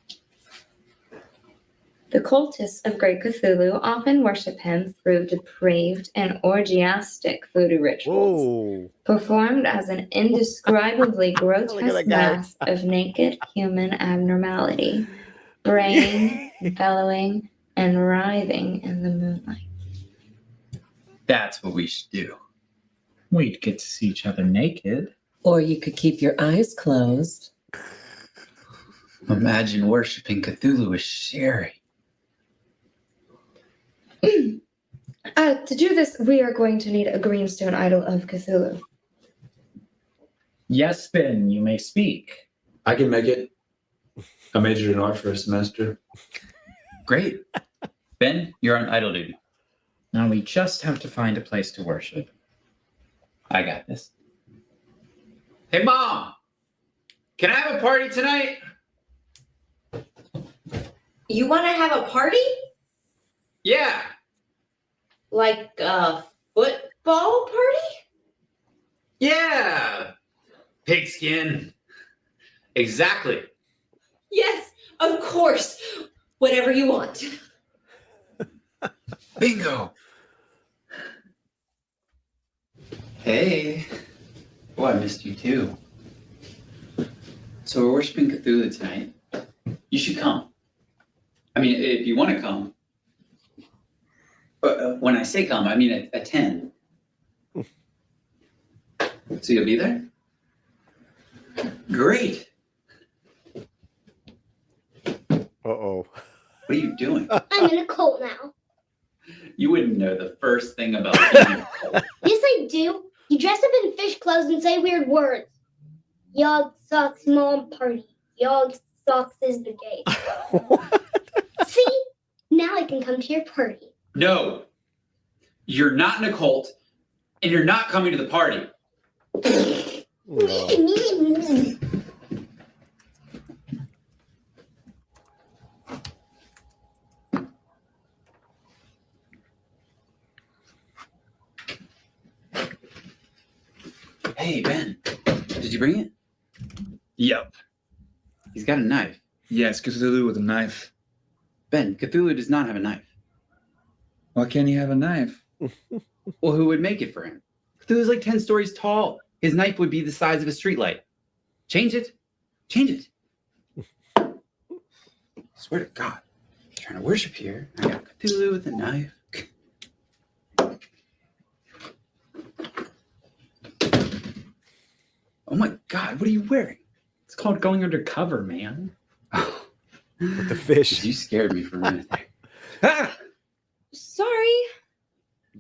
The cultists of Great Cthulhu often worship him through depraved and orgiastic voodoo rituals, performed as an indescribably grotesque mass of naked human abnormality, braying, bellowing, and writhing in the moonlight. That's what we should do. We'd get to see each other naked. Or you could keep your eyes closed. Imagine worshiping Cthulhu with Sherry. To do this, we are going to need a greenstone idol of Cthulhu. Yes, Ben, you may speak. I can make it. I majored in art for a semester. Great. Ben, you're on idol duty. Now we just have to find a place to worship. I got this. Hey, Mom! Can I have a party tonight? You want to have a party? Yeah. Like a football party? Yeah. Pigskin. Exactly. Yes, of course. Whatever you want. Bingo. Hey. Oh, I missed you too. So we're worshiping Cthulhu tonight. You should come. I mean, if you want to come. When I say come, I mean attend. So you'll be there? Great. Uh-oh. What are you doing? I'm in a cult now. You wouldn't know the first thing about being in a cult. Yes, I do. You dress up in fish clothes and say weird words. Yog socks mom party. Yog socks is the gay. See? Now I can come to your party. No. You're not in a cult, and you're not coming to the party. Hey, Ben. Did you bring it? Yep. He's got a knife. Yes, Cthulhu with a knife. Ben, Cthulhu does not have a knife. Why can't he have a knife? Well, who would make it for him? Cthulhu's like 10 stories tall. His knife would be the size of a streetlight. Change it. Change it. Swear to God. I'm trying to worship here. I got Cthulhu with a knife. Oh my God, what are you wearing? It's called going undercover, man. With the fish. You scared me for a minute there. Sorry.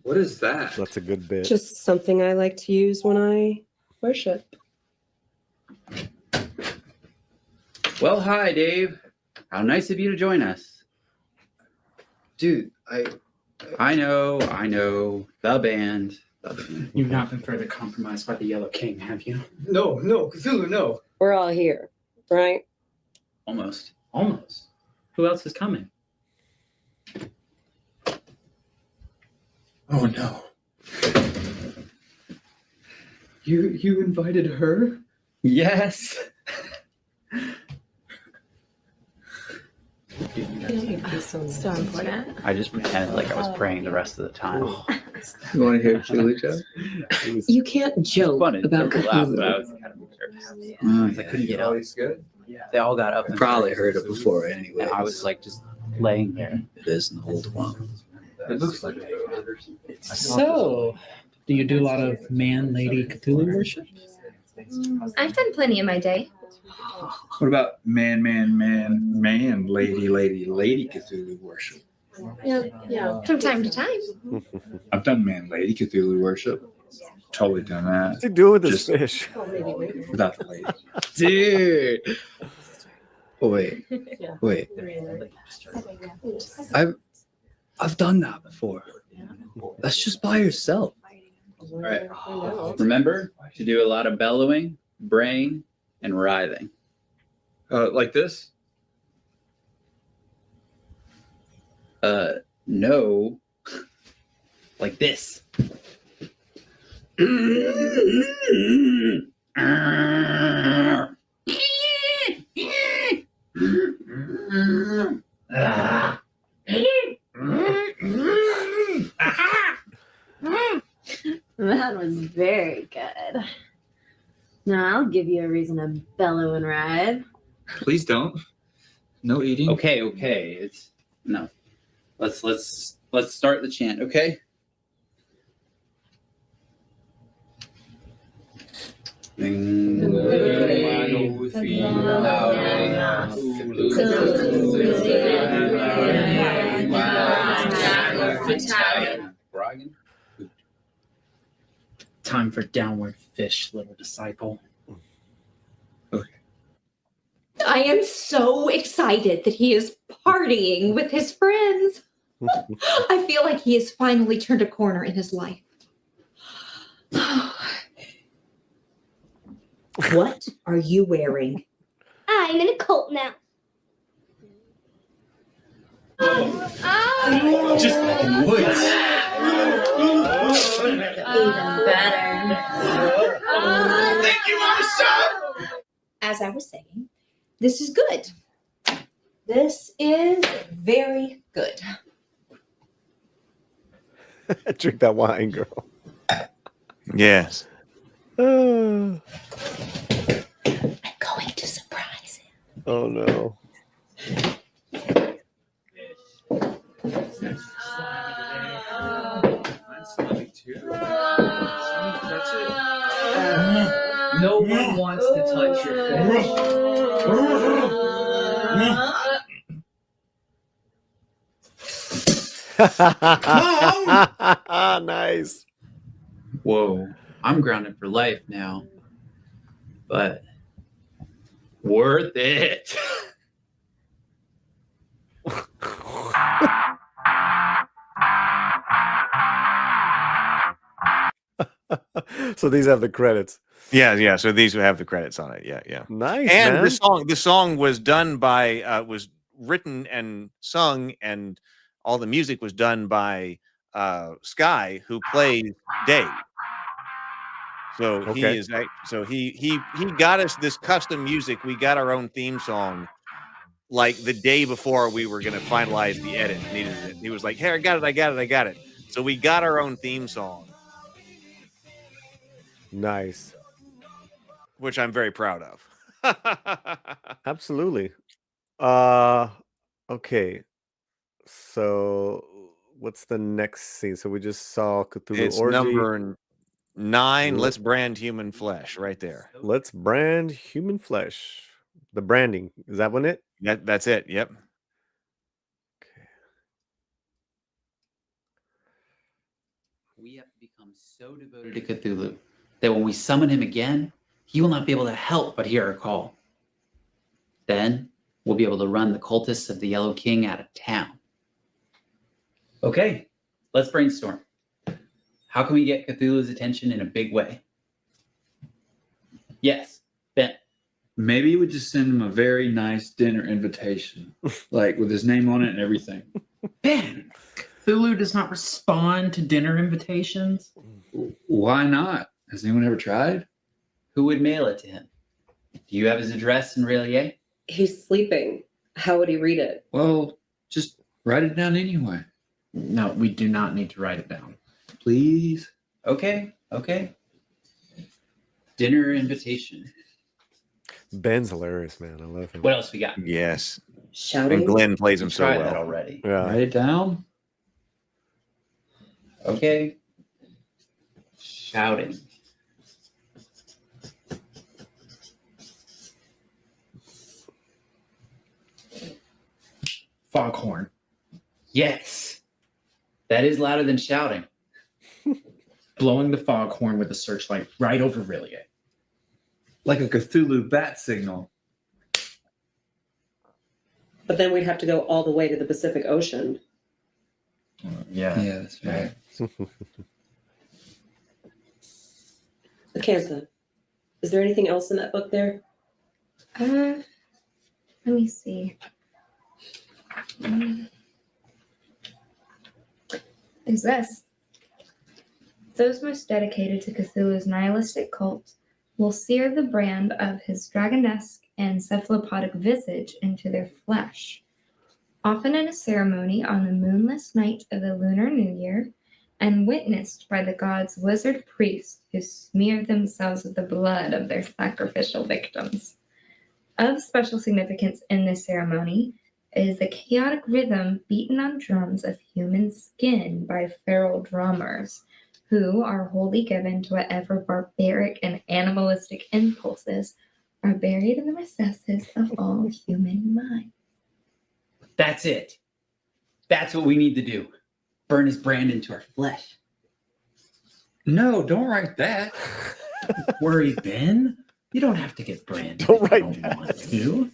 What is that? That's a good bit. Just something I like to use when I worship. Well, hi, Dave. How nice of you to join us. Dude, I know. The band. You've not been further compromised by the Yellow King, have you? No, Cthulhu, no. We're all here, right? Almost. Almost. Who else is coming? Oh no. You invited her? Yes. So important. I just pretended like I was praying the rest of the time. You want to hear Chili Chat? You can't joke about Cthulhu. But I was kind of nervous. I couldn't get up. Good? They all got up. I probably heard it before anyway. And I was like just laying there. It is an old one. It looks like it. So, do you do a lot of man-lady Cthulhu worship? I've done plenty in my day. What about man, lady Cthulhu worship? Yeah, from time to time. I've done man, lady Cthulhu worship. Totally done that. What's he doing with this fish? Without the lady. Dude. Oh, wait. I've done that before. That's just by yourself. All right. Remember to do a lot of bellowing, braying, and writhing. Like this? No. Like this. That was very good. Now I'll give you a reason to bellow and ride. Please don't. No eating. Okay. It's no. Let's start the chant, okay? Time for downward fish, little disciple. I am so excited that he is partying with his friends. I feel like he has finally turned a corner in his life. What are you wearing? I'm in a cult now. Just like in the woods. Even better. Thank you, Marissa. As I was saying, This is good. This is very good. Drink that wine, girl. Yes. I'm going to surprise him. Oh no. No one wants to touch your fish. Nice. Whoa, I'm grounded for life now. But worth it. So these have the credits. Yeah. So these have the credits on it. Yeah. Nice, And man. the song was done by was written and sung, and all the music was done by Sky, who plays Dave. So Okay. he got us this custom music. We got our own theme song like the day before we were going to finalize the edit. Needed it. He was like, "Hey, I got it." So we got our own theme song, Nice. which I'm very proud of. Absolutely. Okay. So what's the next scene? So we just saw Cthulhu It's Orgy. number 9. Let's brand human flesh right there. Let's brand human flesh. The branding. Is that one it? That's it. Yep. We have become so devoted to Cthulhu that when we summon him again, he will not be able to help but hear our call. Then we'll be able to run the cultists of the Yellow King out of town. Okay, let's brainstorm. How can we get Cthulhu's attention in a big way? Yes, Ben. Maybe we just send him a very nice dinner invitation, like with his name on it and everything. Ben, Cthulhu does not respond to dinner invitations. Why not? Has anyone ever tried? Who would mail it to him? Do you have his address in Relier? He's sleeping. How would he read it? Well, just write it down anyway. No, we do not need to write it down. Please? Okay. Dinner invitation. Ben's hilarious, man. I love him. What else we got? Yes. Shouting. And Glenn plays him We so tried well that already. Yeah. Write it down. Okay. Shouting. Foghorn. Yes. That is louder than shouting. Blowing the foghorn with a searchlight right over Rillier. Like a Cthulhu bat signal. But then we'd have to go all the way to the Pacific Ocean. Yeah, that's right. Acantha, is there anything else in that book there? Let me see. Is this? Those most dedicated to Cthulhu's nihilistic cult will sear the brand of his dragonesque and cephalopodic visage into their flesh, often in a ceremony on the moonless night of the Lunar New Year, and witnessed by the gods' wizard priests who smear themselves with the blood of their sacrificial victims. Of special significance in this ceremony is the chaotic rhythm beaten on drums of human skin by feral drummers, who are wholly given to whatever barbaric and animalistic impulses are buried in the recesses of all human minds. That's it. That's what we need to do. Burn his brand into our flesh. No, don't write that. Don't worry, Ben. You don't have to get branded. Don't if write you don't that. want to.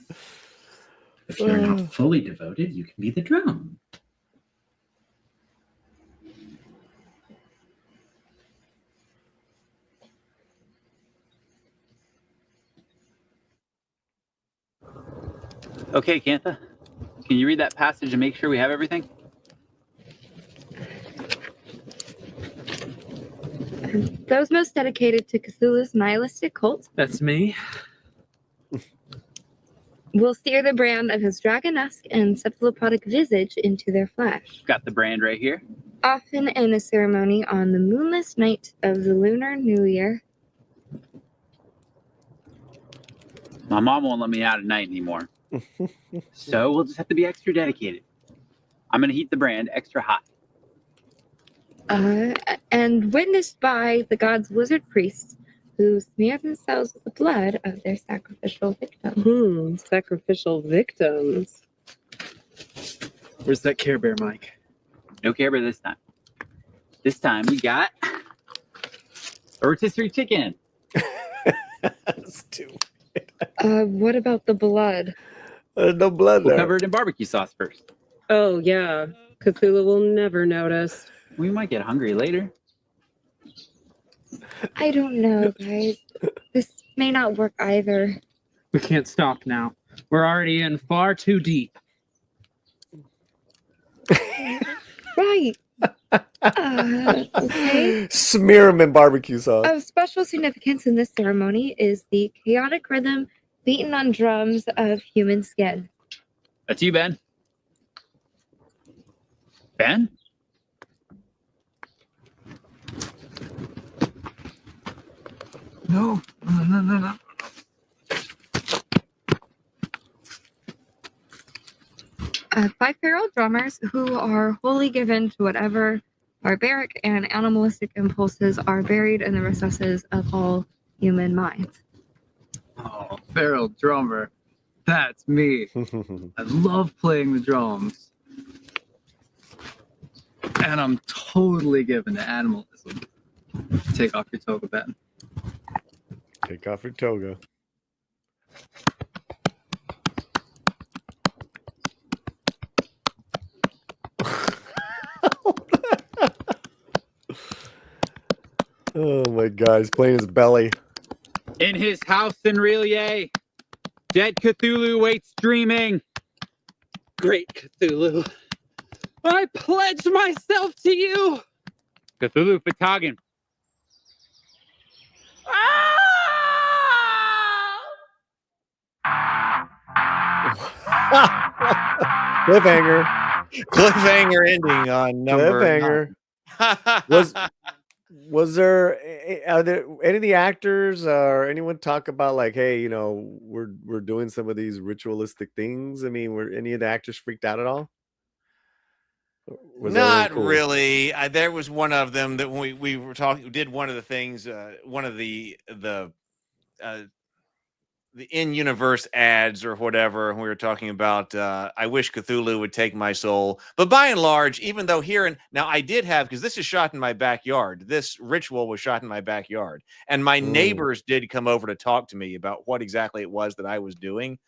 If you're not fully devoted, you can be the drum. Okay, Cantha. Can you read that passage and make sure we have everything? Those most dedicated to Cthulhu's nihilistic cult. That's me. We'll sear the brand of his dragon-esque and cephalopodic visage into their flesh. Got the brand right here. Often in a ceremony on the moonless night of the Lunar New Year. My mom won't let me out at night anymore. So we'll just have to be extra dedicated. I'm going to heat the brand extra hot. And witnessed by the god's wizard priests who smear themselves with the blood of their sacrificial victims. Sacrificial victims. Where's that Care Bear, Mike? No Care Bear this time. This time we got a rotisserie chicken. Stupid. What about the blood? There's no blood We'll there. cover it in barbecue sauce first. Oh, yeah. Cthulhu will never notice. We might get hungry later. I don't know, guys. This may not work either. We can't stop now. We're already in far too deep. Right. Okay. Smear him in barbecue sauce. Of special significance in this ceremony is the chaotic rhythm beaten on drums of human skin. That's you, Ben. Ben? No. Five feral drummers who are wholly given to whatever barbaric and animalistic impulses are buried in the recesses of all human minds. Oh, feral drummer. That's me. I love playing the drums. And I'm totally given to animalism. Take off your toga, Ben. Take off your toga. Oh my God, he's playing his belly. In his house in Relia, dead Cthulhu waits dreaming. Great Cthulhu. I pledge myself to you. Cthulhu Fatagan. Cliffhanger. Cliffhanger ending on number Cliffhanger. 9. Was there are there any of the actors or anyone talk about like, hey, you know, we're doing some of these ritualistic things? I mean, were any of the actors freaked out at all? Was that Not cool? really. There was one of them that when we were talking, did one of the things, one of the in-universe ads or whatever. And we were talking about, I wish Cthulhu would take my soul. But by and large, even though now I did have, because this is shot in my backyard. This ritual was shot in my backyard. And my neighbors did come over to talk to me about what exactly it was that I was doing.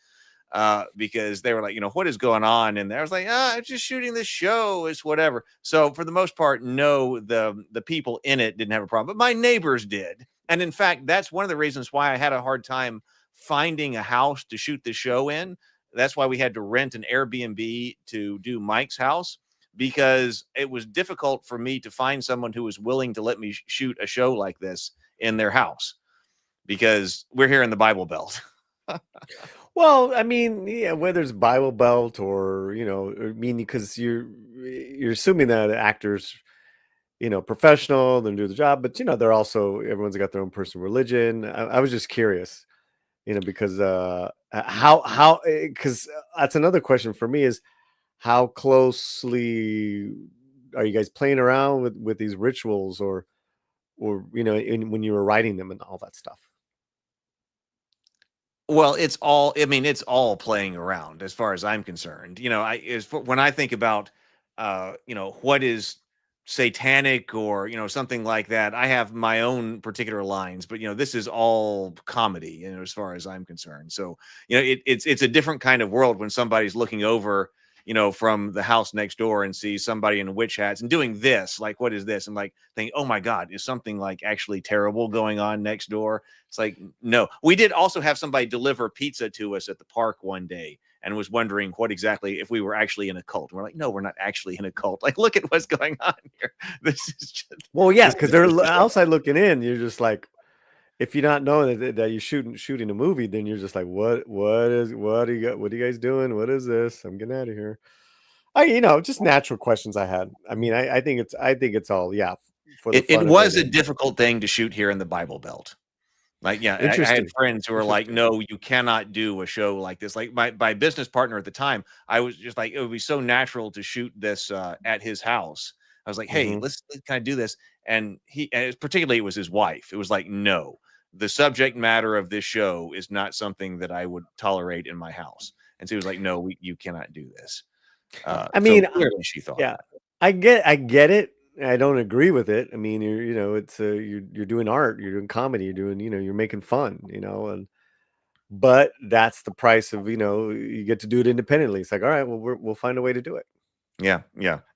Because they were like, you know, what is going on in there? I was like, I'm just shooting this show, it's whatever. So for the most part, no, the people in it didn't have a problem, but my neighbors did. And in fact, that's one of the reasons why I had a hard time finding a house to shoot the show in. That's why we had to rent an Airbnb to do Mike's house, because it was difficult for me to find someone who was willing to let me shoot a show like this in their house, because we're here in the Bible Belt. Well, I mean, yeah, whether it's Bible Belt or, you know, I mean, because you're assuming that actors, you know, professional, they do the job, but you know, they're also, everyone's got their own personal religion. I was just curious, you know, because because that's another question for me is how closely are you guys playing around with these rituals or you know, when you were writing them and all that stuff? Well, it's all playing around as far as I'm concerned. You know, when I think about, you know, what is satanic or, you know, something like that, I have my own particular lines, but, you know, this is all comedy, you know, as far as I'm concerned. So, you know, it's a different kind of world when somebody's looking over, you know, from the house next door and sees somebody in witch hats and doing this, like, what is this? And like think, oh my God, is something like actually terrible going on next door? It's like, no. We did also have somebody deliver pizza to us at the park one day and was wondering what exactly, if we were actually in a cult. And we're like, no, we're not actually in a cult. Like, look at what's going on here. This is just, well, yeah, because they're outside looking in. You're just like, if you're not knowing that you're shooting a movie, then you're just like, what do you guys doing? What is this? I'm getting out of here. Just natural questions I had. I mean, I think it's all for the It fun of was it. a difficult thing to shoot here in the Bible Belt. Like, I had Interesting. friends who were like, no, you cannot do a show like this. Like my business partner at the time, I was just like, it would be so natural to shoot this at his house. I was like, hey, let's kind of do this. And particularly it was his wife. It was like, no, the subject matter of this show is not something that I would tolerate in my house. And so he was like, no, you cannot do this. I mean, so clearly she thought that. I get it. I don't agree with it. I mean, it's you're doing art, you're doing comedy, you're doing, you're making fun, but that's the price of, you get to do it independently. It's like, all right, well, we'll find a way to do it. Yeah.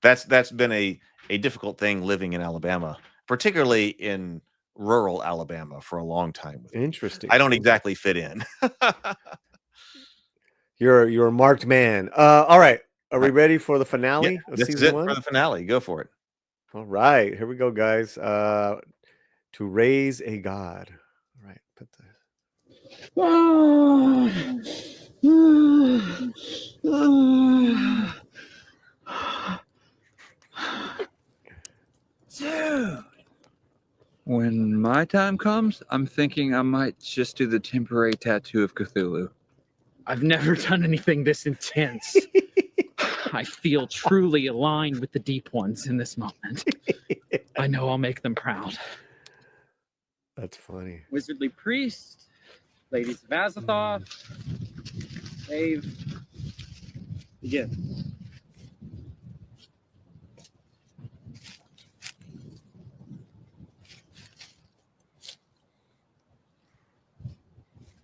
That's been a difficult thing living in Alabama, particularly in rural Alabama for a long time. Interesting. I don't exactly fit in. You're a marked man. All right. Are we ready for the finale of this is season it 1? for the finale. Go for it. All right. Here we go, guys. To raise a god. All right. Put Dude. When my time comes, I'm thinking I might just do the temporary tattoo of Cthulhu. I've never done anything this intense. I feel truly aligned with the deep ones in this moment. I know I'll make them proud. That's funny. Wizardly priest, ladies of Azathoth, save, begin.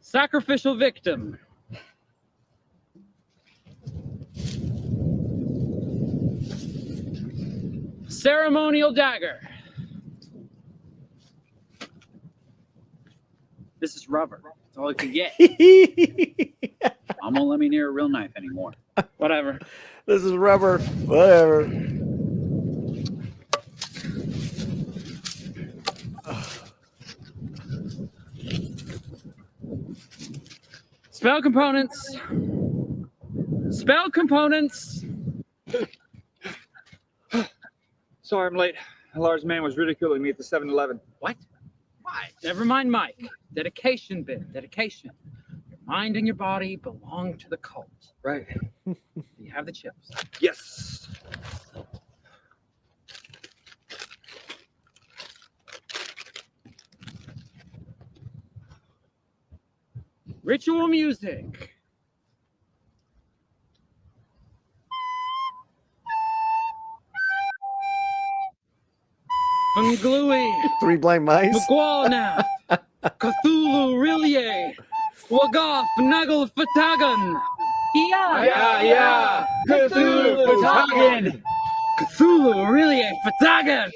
Sacrificial victim. Ceremonial dagger. This is rubber. That's all I can get. Mom won't let me near a real knife anymore. Whatever. This is rubber. Whatever. Spell components. Spell components. Sorry, I'm late. A large man was ridiculing me at the 7-Eleven. What? Why? Never mind, Mike. Dedication bit. Dedication. Your mind and your body belong to the cult. Right. You have the chips. Yes. Ritual music. Fungului. 3 blind mice. Mgualna. Cthulhu Rillier. Wagath Nagel Fatagan. Yeah. Cthulhu Fatagan. Cthulhu Rillier Fatagan.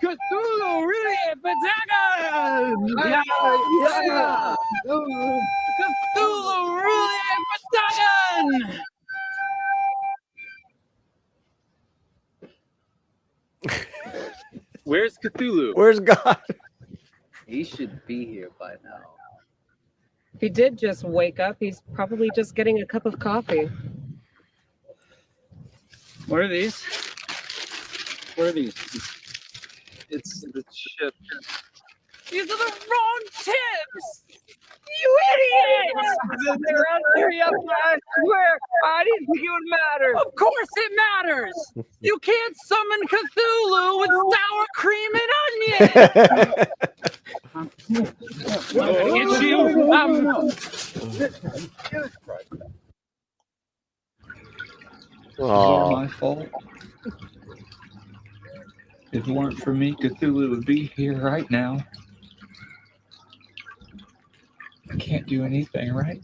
Cthulhu Rillier Fatagan. Yeah. Cthulhu Rillier Fatagan. Where's Cthulhu? Where's God? He should be here by now. If he did just wake up, he's probably just getting a cup of coffee. What are these? What are these? It's the chip. These are the wrong tips! You idiots! They're hurry up, I swear. I didn't think it would matter. Of course it matters! You can't summon Cthulhu with sour cream and onion! It's you. It's my fault. If it weren't for me, Cthulhu would be here right now. I can't do anything, right?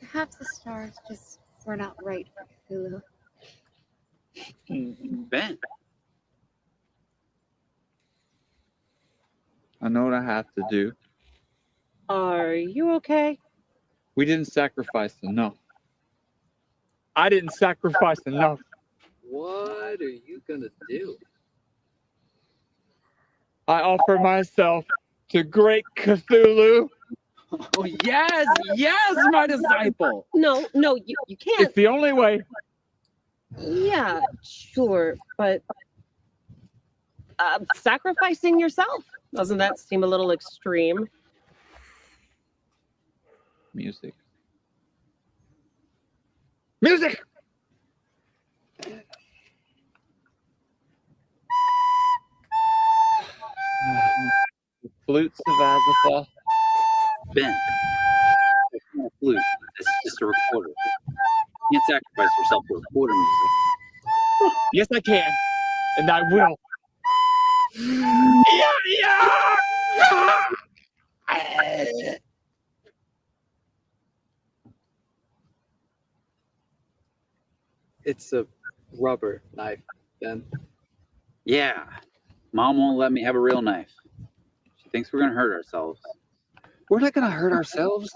Perhaps the stars just We're not right for Cthulhu. Ben. I know what I have to do. Are you okay? We didn't sacrifice enough. I didn't sacrifice enough. What are you gonna do? I offer myself to great Cthulhu. Oh, yes, yes, my disciple. No, you can't. It's the only way. Yeah, sure, but sacrificing yourself, doesn't that seem a little extreme? Music. Music! Flutes of Azathoth. Ben. It's not a flute. It's just a recorder. You can't sacrifice yourself for recorder music. Yes, I can. And I will. It's a rubber knife, Ben. Yeah. Mom won't let me have a real knife. She thinks we're gonna hurt ourselves. We're not gonna hurt ourselves.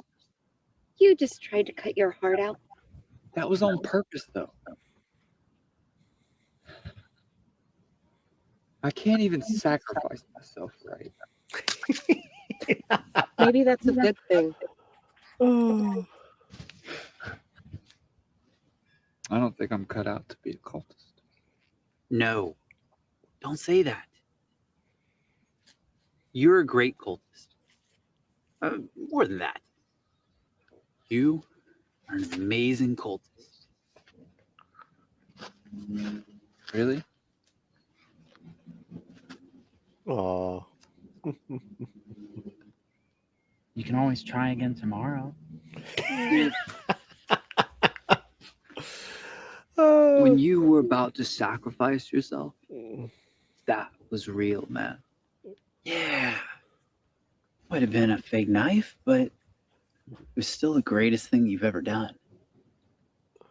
You just tried to cut your heart out. That was on purpose, though. I can't even sacrifice myself right. Maybe that's a good thing. I don't think I'm cut out to be a cultist. No. Don't say that. You're a great cultist. More than that. You are an amazing cultist. Really? Aw. You can always try again tomorrow. When you were about to sacrifice yourself, that was real, man. Yeah. Might have been a fake knife, but it was still the greatest thing you've ever done. It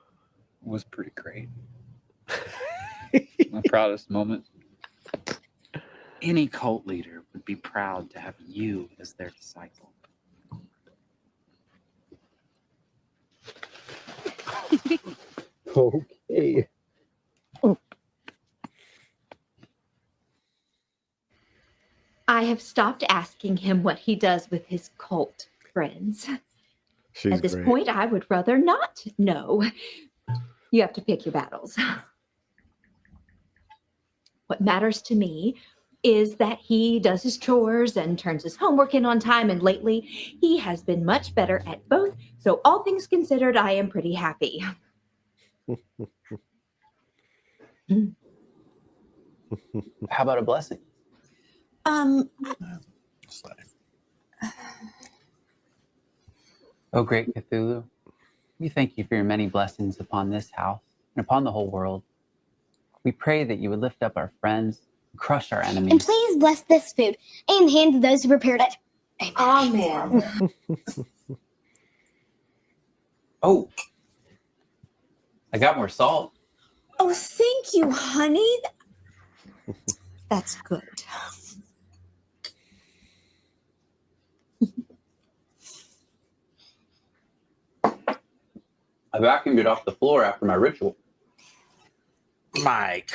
was pretty great. My proudest moment. Any cult leader would be proud to have you as their disciple. Okay. I have stopped asking him what he does with his cult friends. She's At this great. point, I would rather not know. You have to pick your battles. What matters to me is that he does his chores and turns his homework in on time, and lately he has been much better at both. So all things considered, I am pretty happy. How about a blessing? Oh, great Cthulhu, we thank you for your many blessings upon this house and upon the whole world. We pray that you would lift up our friends and crush our enemies. And please bless this food and hand to those who prepared it. Amen. Oh, I got more salt. Oh, thank you, honey. That's good. I vacuumed it off the floor after my ritual. Mike.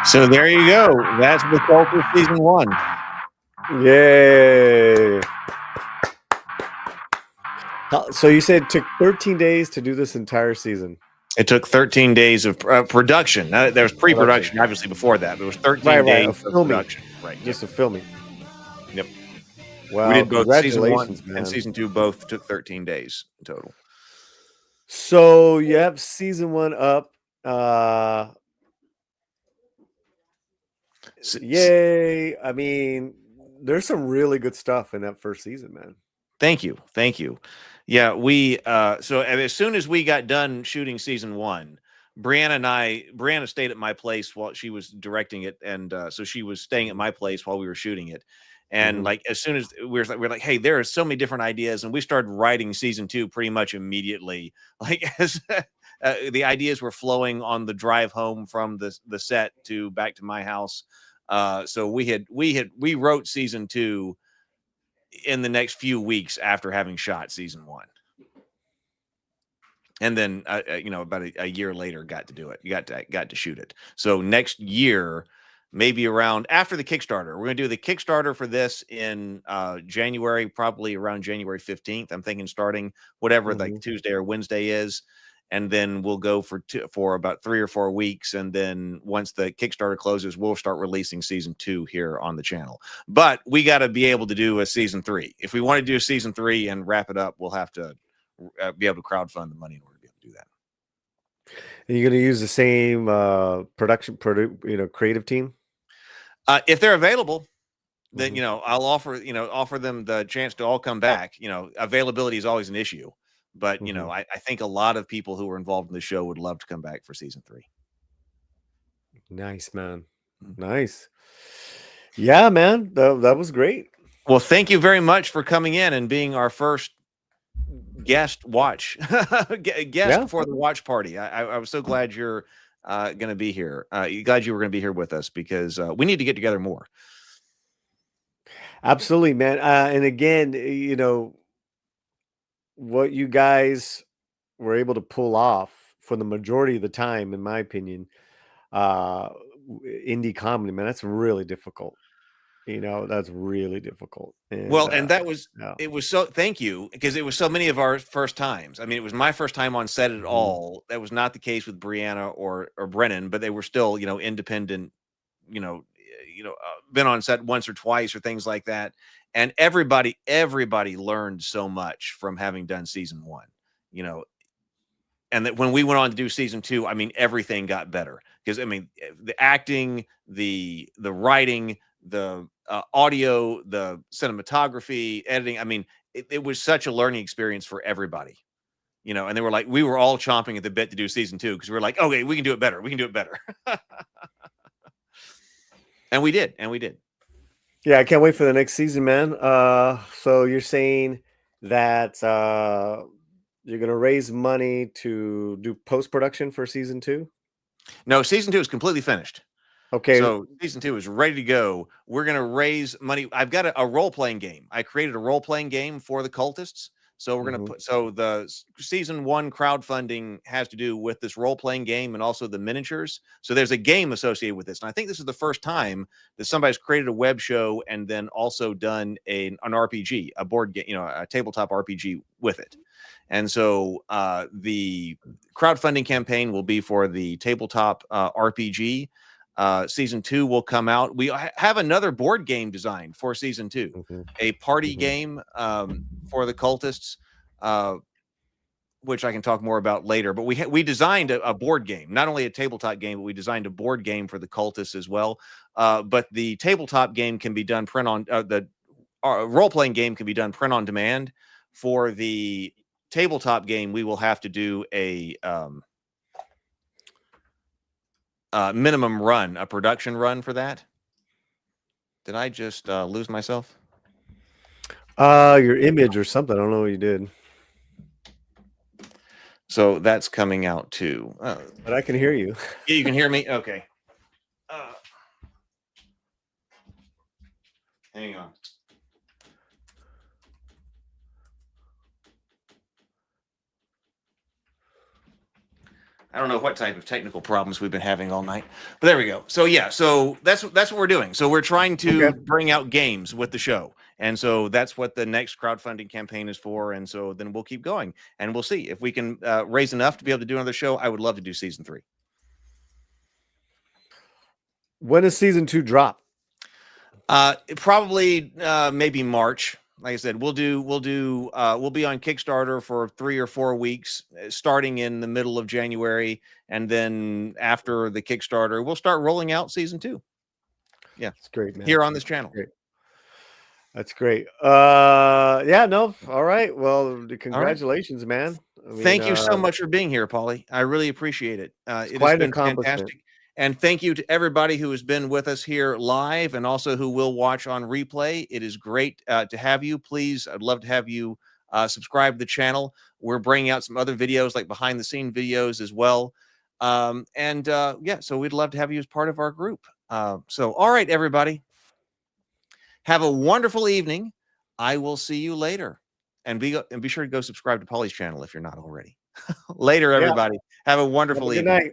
So there you go. That's the Cultists season 1. Yay. So you said it took 13 days to do this entire season. It took 13 days of production. There was pre-production, obviously, before that. But it was 13 days of production. Right. Just of filming. Yep. Wow. We did both season 1 man. and season 2 both took 13 days in total. So you have season 1 up. Yay. I mean, there's some really good stuff in that first season, man. Thank you. Yeah, we so as soon as we got done shooting season 1, Brianna stayed at my place while she was directing it, and so she was staying at my place while we were shooting it. And like as soon as we're like, hey, there are so many different ideas, and we started writing season 2 pretty much immediately. Like as the ideas were flowing on the drive home from the set to back to my house. So we wrote season 2 in the next few weeks after having shot season 1. And then, about a year later, got to do it. You got to shoot it. So next year, maybe around after the Kickstarter, we're going to do the Kickstarter for this in January, probably around January 15th. I'm thinking starting whatever like Tuesday or Wednesday is. And then we'll go for about 3 or 4 weeks. And then once the Kickstarter closes, we'll start releasing season 2 here on the channel. But we got to be able to do a season 3. If we want to do a season 3 and wrap it up, we'll have to be able to crowdfund the money in order to be able to do that. And you're going to use the same creative team? If they're available, then, I'll offer them the chance to all come back. Availability is always an issue. But, I think a lot of people who were involved in the show would love to come back for season 3. Nice, man. Nice. Yeah, man. That was great. Well, thank you very much for coming in and being our first guest for the watch party. I was so glad you're going to be here. Glad you were going to be here with us, because we need to get together more. Absolutely, man. And again, what you guys were able to pull off for the majority of the time, in my opinion, indie comedy, man, that's really difficult. That's really difficult. And, it was so, thank you, because it was so many of our first times. I mean, it was my first time on set at all. That was not the case with Brianna or Brennan, but they were still, independent, been on set once or twice or things like that. And everybody learned so much from having done season 1, and that when we went on to do season 2, I mean, everything got better, because the acting, the writing, the audio, the cinematography, editing. I mean, it was such a learning experience for everybody, and they were like, we were all chomping at the bit to do season 2, because we were like, okay, we can do it better. We can do it better. And we did. Yeah, I can't wait for the next season, man. So you're saying that you're going to raise money to do post-production for season 2? No, season 2 is completely finished. Okay. So season 2 is ready to go. We're going to raise money. I've got a role-playing game. I created a role-playing game for the Cultists. So we're going to so the season 1 crowdfunding has to do with this role-playing game and also the miniatures. So there's a game associated with this. And I think this is the first time that somebody's created a web show and then also done an RPG, a board game, a tabletop RPG with it. And so the crowdfunding campaign will be for the tabletop RPG. Season 2 will come out. We have another board game designed for season 2, a party game for the Cultists, which I can talk more about later. But we designed a board game, not only a tabletop game, but we designed a board game for the Cultists as well. But the tabletop game can be done print on the role-playing game can be done print on demand. For the tabletop game, we will have to do a minimum run, a production run for that. Did I just lose myself? Your image or something. I don't know what you did. So that's coming out too. But I can hear you. Yeah, you can hear me? Okay. Hang on. I don't know what type of technical problems we've been having all night, but there we go. So yeah, so that's what we're doing. So we're trying to bring out games with the show. And so that's what the next crowdfunding campaign is for. And so then we'll keep going and we'll see if we can raise enough to be able to do another show. I would love to do season 3. When does season 2 drop? Probably maybe March. Like I said, we'll be on Kickstarter for 3 or 4 weeks, starting in the middle of January, and then after the Kickstarter, we'll start rolling out season 2. Yeah, it's great, man. Here on this channel. That's great. Yeah, no, all right. Well, congratulations, man. Thank you so much for being here, Paulie. I really appreciate it. It quite has been an accomplishment. fantastic. And thank you to everybody who has been with us here live and also who will watch on replay. It is great to have you. Please, I'd love to have you subscribe to the channel. We're bringing out some other videos like behind the scene videos as well. Yeah, so we'd love to have you as part of our group. So, all right, everybody. Have a wonderful evening. I will see you later. And be sure to go subscribe to Paulie's channel if you're not already. Later, everybody. Have a wonderful evening. Good night.